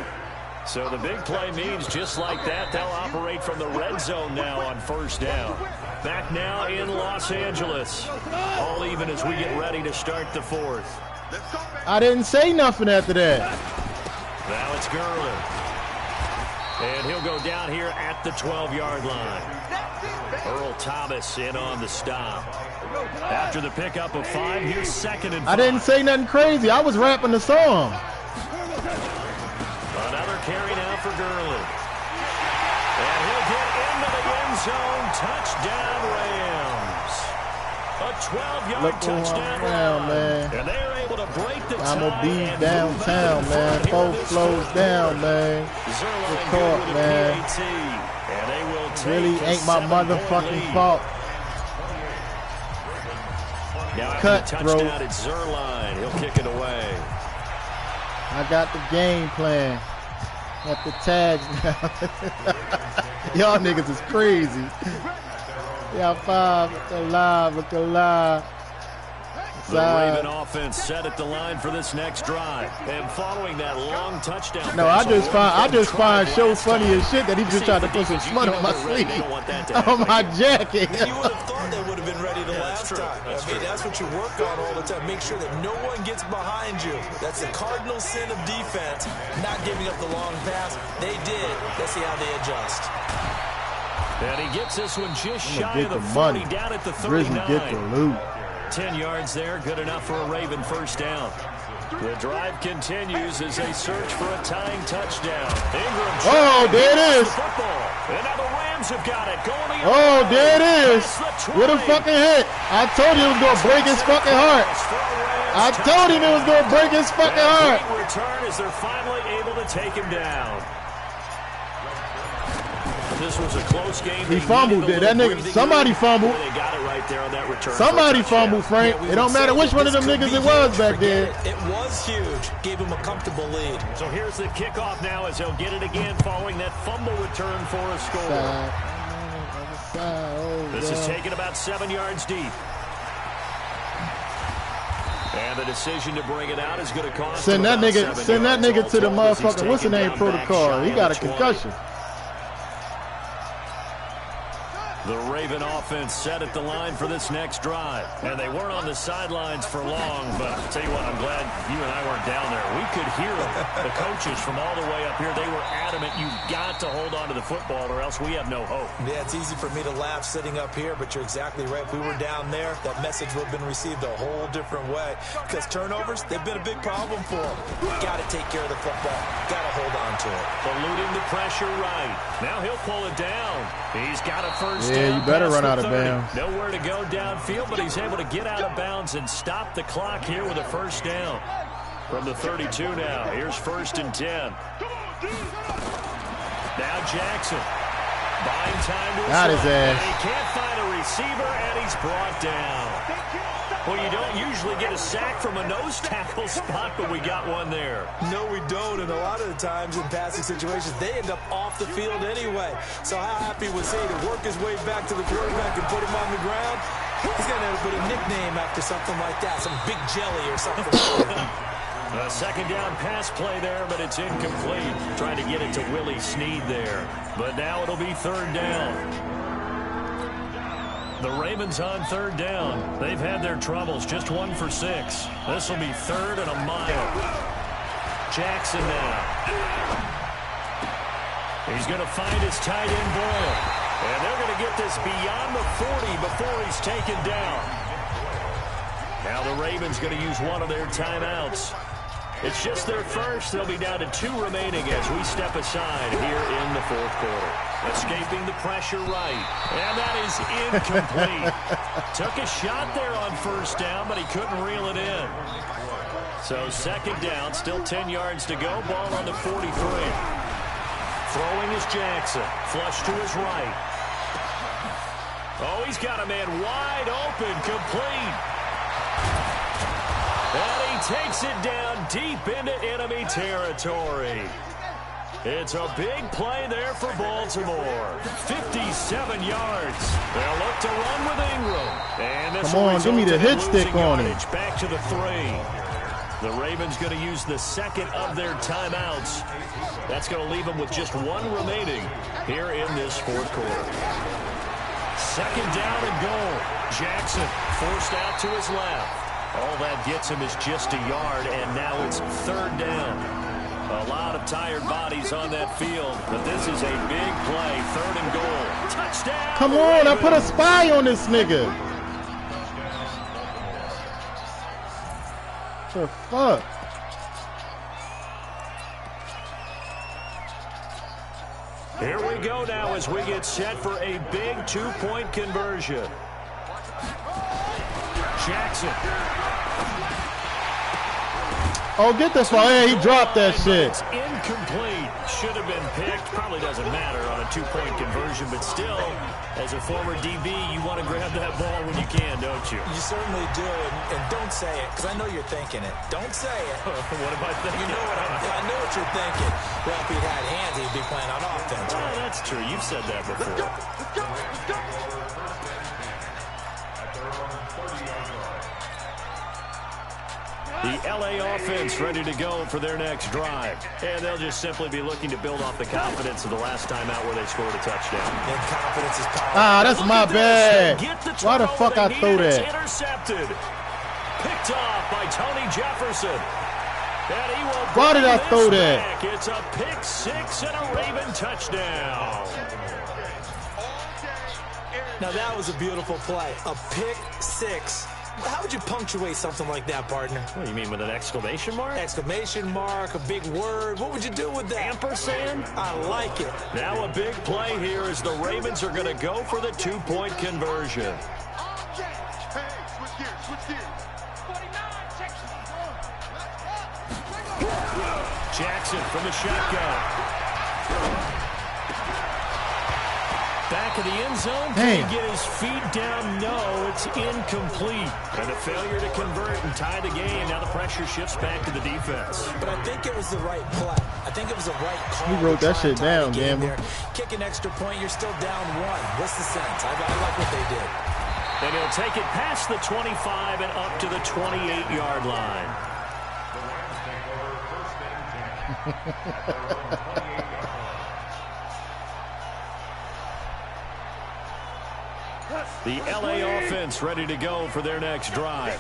So the big play means just like that, they'll operate from the red zone now on first down. Back now in Los Angeles. All even as we get ready to start the 4th. I didn't say nothing after that. Now it's Gurley. And he'll go down here at the 12-yard line. Earl Thomas in on the stop. After the pickup of 5, here's 2nd and 5. I didn't say nothing crazy. I was rapping the song. Another carry now for Gurley. And he'll get into the end zone. Touchdown, Rams. A 12-yard touchdown run. Man. And they're able to break the tie. I'm going to be downtown, man. 4 flows down, man. Good caught, man. And they will take really ain't my motherfucking fault. Now Cut, touchdown at Zerline. He'll kick it away. I got the game plan. Got the tags now. Y'all niggas is crazy. Y'all 5, look alive. The Raven offense set at the line for this next drive. And following that long touchdown. No, I just find show funny as shit that he just tried to put some smut on my sleeve. On my jacket. You would have thought they would have been ready the last time. I mean, that's what you work on all the time. Make sure that no one gets behind you. That's the cardinal sin of defense, not giving up the long pass. They did. Let's see how they adjust. And he gets this one just shy of the 40, down at the 39. Get the loot. 10 yards there, good enough for a Raven first down. The drive continues as they search for a tying touchdown. Ingram. Oh, there it is. And now the Rams have got it. Going the oh, there it is. What a fucking hit. I told you it was going to break his fucking heart. I told him it was going to break his fucking heart. Return as they're finally able to take him down. This was a close game. He fumbled there. That nigga, somebody fumbled. They got it right there on that return. Somebody fumbled, Frank. It don't matter which one of them niggas it was back there. It was huge. Gave him a comfortable lead. So here's the kickoff now as he'll get it again following that fumble return for a score. This is taken about 7 yards deep. And the decision to bring it out is going to cost Send that nigga to the motherfucker. What's the name protocol? He got a concussion. The Raven offense set at the line for this next drive. And they weren't on the sidelines for long, but I'll tell you what, I'm glad you and I weren't down there. We could hear the coaches from all the way up here. They were adamant, you've got to hold on to the football or else we have no hope. Yeah, it's easy for me to laugh sitting up here, but you're exactly right. If we were down there, that message would have been received a whole different way. Because turnovers, they've been a big problem for them. Got to take care of the football. Got to hold on to it. Eluding the pressure right. Now he'll pull it down. He's got a first down. Yeah, you better run out of bounds. Nowhere to go downfield, but he's able to get out of bounds and stop the clock here with a first down. From the 32 now. Here's 1st and 10. Now Jackson. Buying time to got his ass. He can't find a receiver, and he's brought down. Well, you don't usually get a sack from a nose tackle spot, but we got one there. No, we don't, and a lot of the times in passing situations, they end up off the field anyway. So how happy was he to work his way back to the quarterback and put him on the ground? He's going to have to put a nickname after something like that, some Big Jelly or something like that. A second down pass play there, but it's incomplete. Trying to get it to Willie Snead there. But now it'll be 3rd down. The Ravens on 3rd down. They've had their troubles, just 1 for 6. This will be 3rd and a mile. Jackson now. He's going to find his tight end Boyle. And they're going to get this beyond the 40 before he's taken down. Now the Ravens going to use one of their timeouts. It's just their first. They'll be down to 2 remaining as we step aside here in the 4th quarter. Escaping the pressure right. And that is incomplete. Took a shot there on 1st down, but he couldn't reel it in. So 2nd down, still 10 yards to go. Ball on the 43. Throwing is Jackson. Flush to his right. Oh, he's got a man wide open. Complete. And he takes it down deep into enemy territory. It's a big play there for Baltimore. 57 yards. They'll look to run with Ingram. And this come on, give me the hit stick on it. Back to the 3. The Ravens going to use the 2nd of their timeouts. That's going to leave them with just 1 remaining here in this 4th quarter. 2nd down and goal. Jackson forced out to his left. All that gets him is just a yard, and now it's 3rd down. A lot of tired bodies on that field, but this is a big play. 3rd and goal. Touchdown! Come on, I put a spy on this nigga. The fuck? Here we go now as we get set for a big 2-point conversion. Jackson. Oh, get this one. Hey, he dropped that shit. It's incomplete. Should have been picked. Probably doesn't matter on a 2-point conversion, but still, as a former DB, you want to grab that ball when you can, don't you? You certainly do, and don't say it, because I know you're thinking it. Don't say it. What am I thinking? You know I know what you're thinking. Well, if he'd had hands, he'd be playing on offense. Oh, that's true. You've said that before. The LA offense ready to go for their next drive. And they'll just simply be looking to build off the confidence of the last time out where they scored a touchdown. And confidence is power. Ah, that's my bad. Why the fuck I threw that? Intercepted. Picked off by Tony Jefferson. And he will Why did I throw that? Back. It's a pick 6 and a Raven touchdown. Now that was a beautiful play. A pick 6. How would you punctuate something like that, partner? What do you mean, with an exclamation mark? Exclamation mark, a big word. What would you do with that? Ampersand? I like it. Now a big play here as the Ravens are going to go for the 2-point conversion. Jackson from the shotgun. Back of the end zone. Can he get his feet down? No, it's incomplete. And a failure to convert and tie the game. Now the pressure shifts back to the defense. But I think it was the right play. I think it was the right call. You wrote that shit down, Gamble. Kick an extra point, you're still down 1. What's the sense? I like what they did. And he'll take it past the 25 and up to the 28-yard line. The LA offense ready to go for their next drive.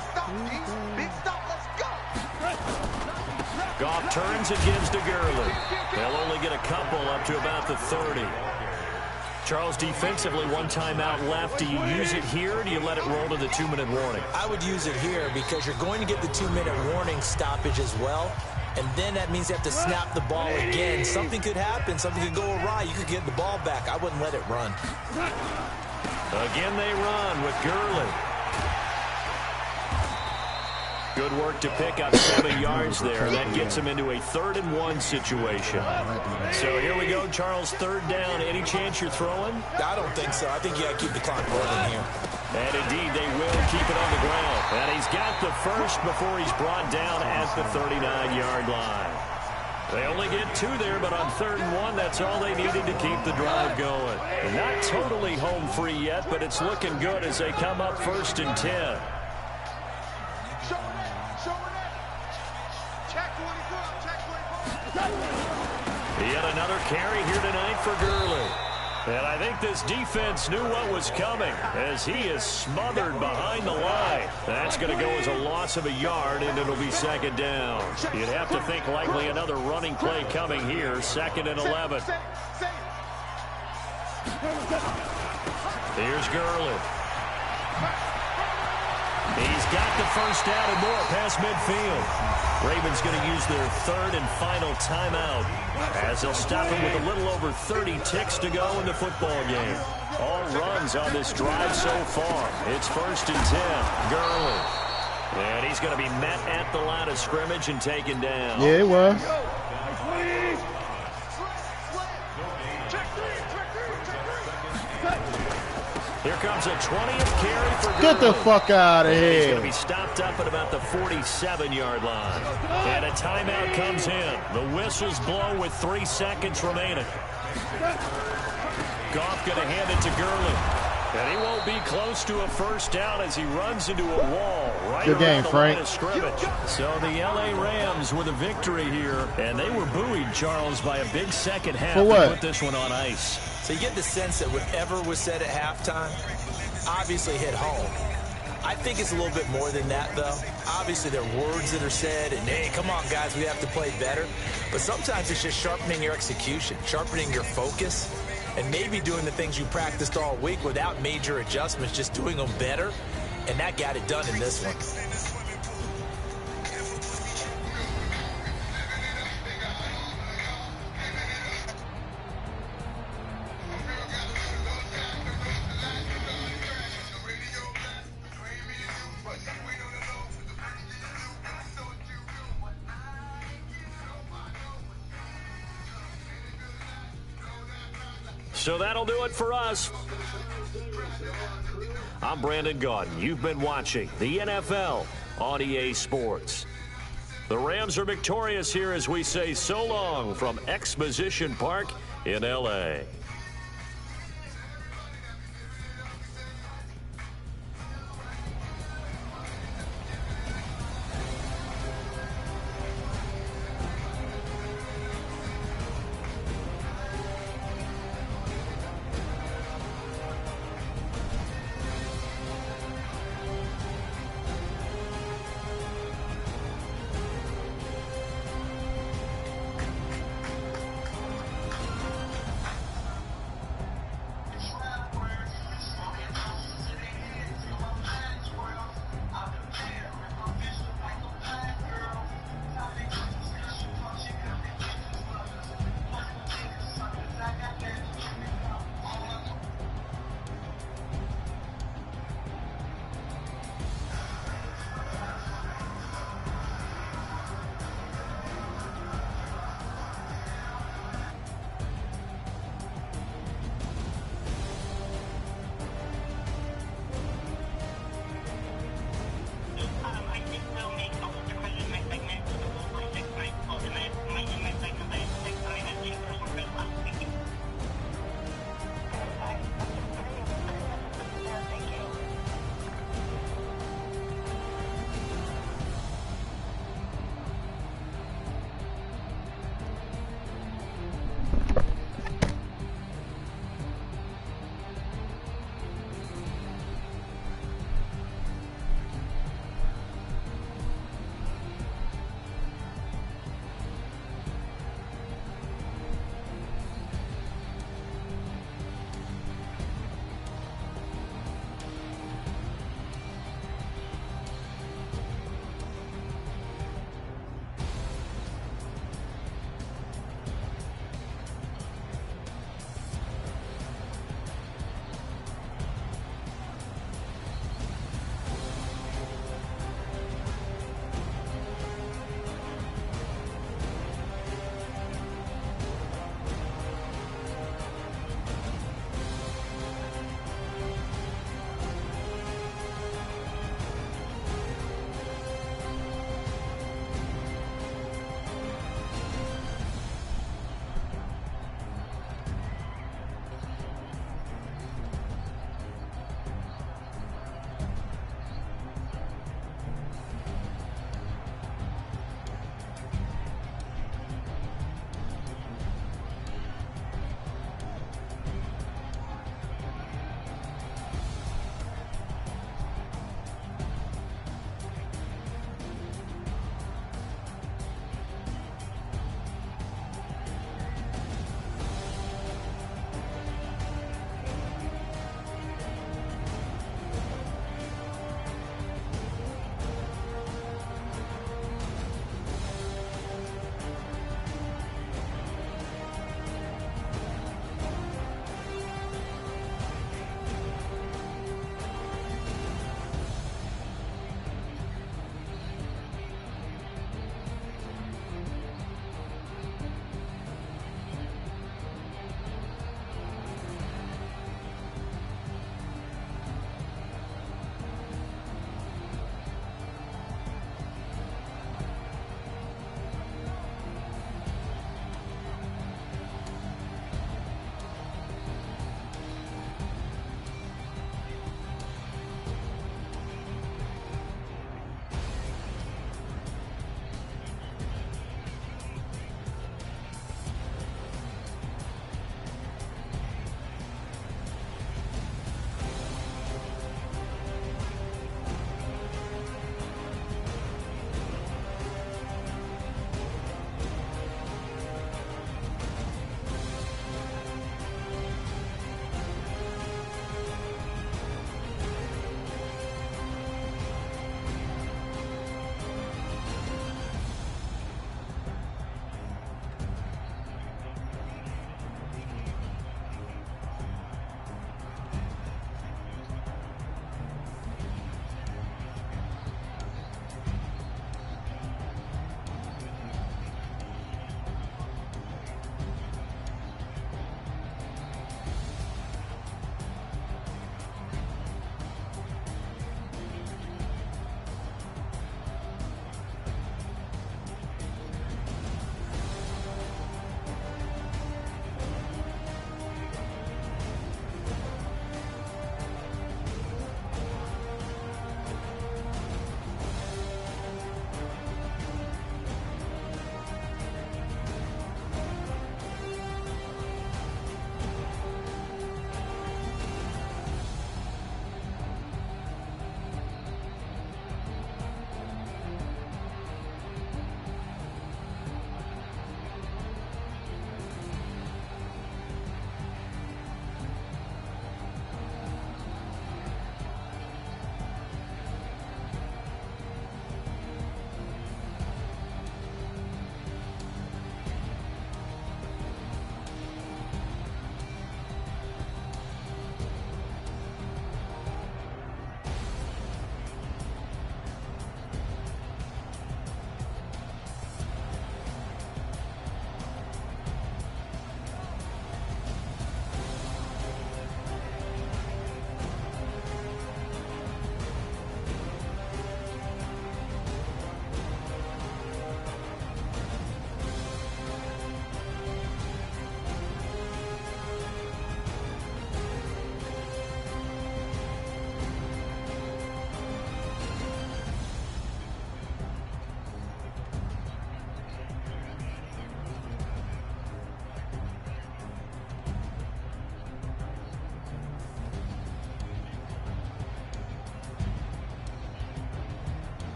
Goff turns and gives to Gurley. They'll only get a couple up to about the 30. Charles, defensively, 1 timeout left. Do you use it here, or do you let it roll to the 2-minute warning? I would use it here because you're going to get the 2-minute warning stoppage as well. And then that means you have to snap the ball again. Something could happen. Something could go awry. You could get the ball back. I wouldn't let it run. Again they run with Gurley. Good work to pick up 7 yards there. That gets him into a 3rd and 1 situation. So here we go, Charles, 3rd down. Any chance you're throwing? I don't think so. I think you got to keep the clock rolling here. And indeed, they will keep it on the ground. And he's got the first before he's brought down at the 39-yard line. They only get 2 there, but on 3rd and 1, that's all they needed to keep the drive going. And not totally home free yet, but it's looking good as they come up 1st and 10. Yet another carry here tonight for Gurley. And I think this defense knew what was coming as he is smothered behind the line. That's going to go as a loss of a yard, and it'll be 2nd down. You'd have to think likely another running play coming here, 2nd and 11. Here's Gurley. He's got the first down and more past midfield. Ravens going to use their 3rd and final timeout as they'll stop him with a little over 30 ticks to go in the football game. All runs on this drive so far. It's 1st and 10. Gurley. And he's going to be met at the line of scrimmage and taken down. Yeah, it was. Here comes a 20th carry for Gurley. Get the fuck out of here. He's going to be stopped up at about the 47-yard line. And a timeout comes in. The whistles blow with 3 seconds remaining. Goff going to hand it to Gurley. And he won't be close to a first down as he runs into a wall right around the line of scrimmage. So the L.A. Rams with a victory here. And they were buoyed, Charles, by a big second half to put this one on ice. So you get the sense that whatever was said at halftime obviously hit home. I think it's a little bit more than that, though. Obviously, there are words that are said, and, hey, come on, guys, we have to play better. But sometimes it's just sharpening your execution, sharpening your focus, and maybe doing the things you practiced all week without major adjustments, just doing them better. And that got it done in this one. So that'll do it for us. I'm Brandon Gaudin. You've been watching the NFL on EA Sports. The Rams are victorious here as we say so long from Exposition Park in L.A.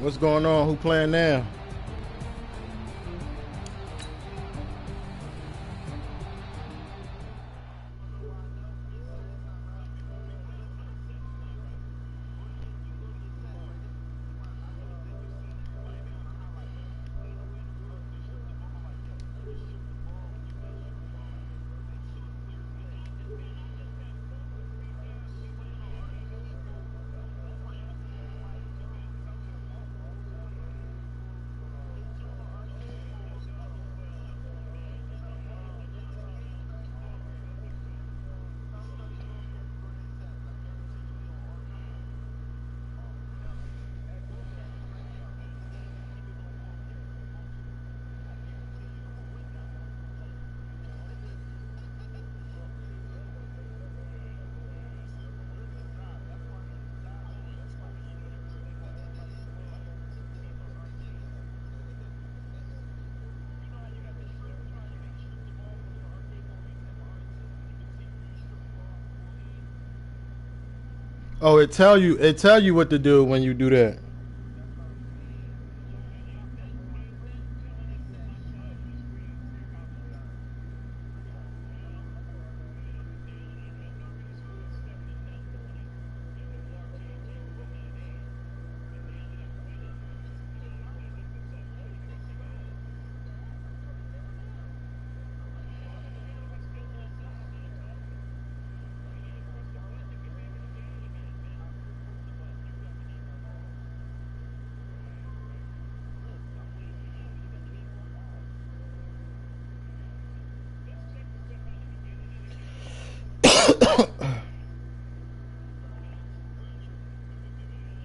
What's going on? Who playing now? Oh, it tell you what to do when you do that.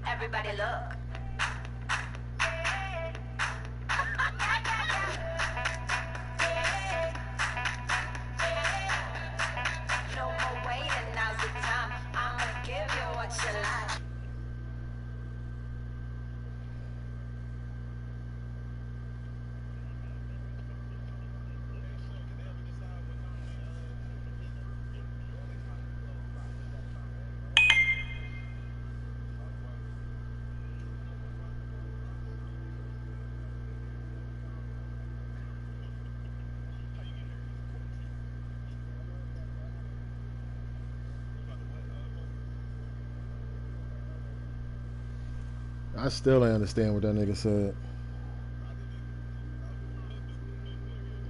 Everybody look. No more waiting, now's the time. I'm gonna give you what you like. I still don't understand what that nigga said.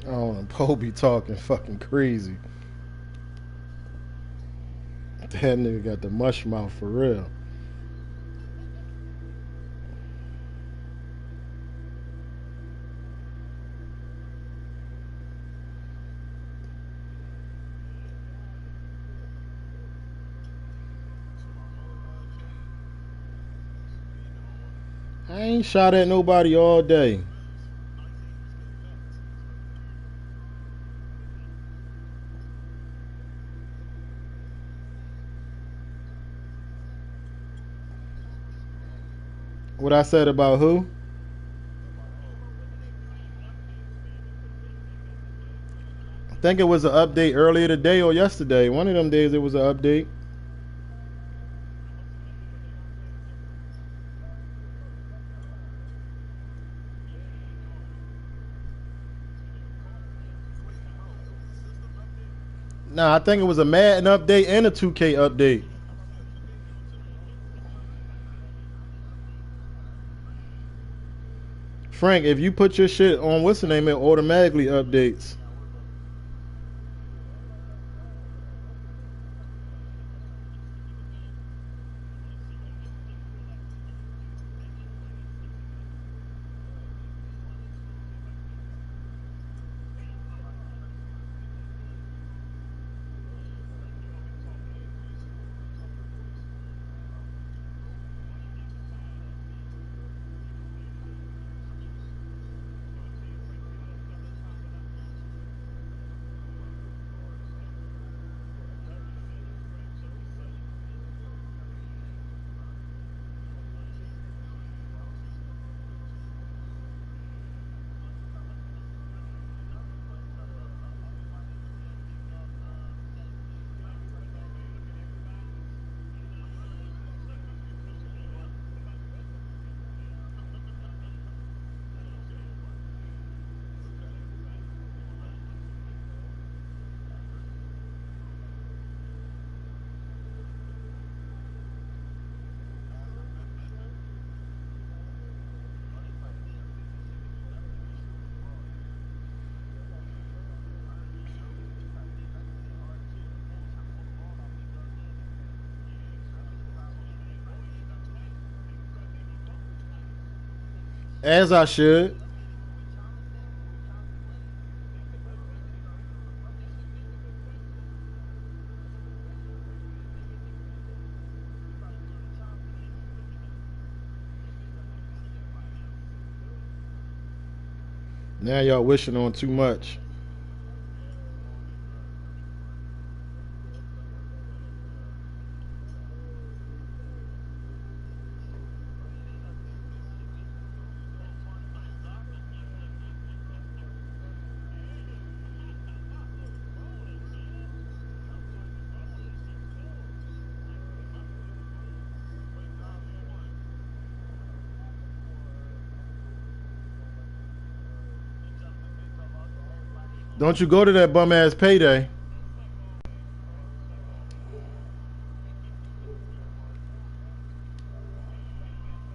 Oh, and Poe be talking fucking crazy. That nigga got the mush mouth for real. I ain't shot at nobody all day. What I said about who? I think it was an update earlier today or yesterday. One of them days it was an update. Nah, I think it was a Madden update and a 2K update. Frank, if you put your shit on what's the name, it automatically updates. As I should. Now y'all wishing on too much. Don't you go to that bum ass payday.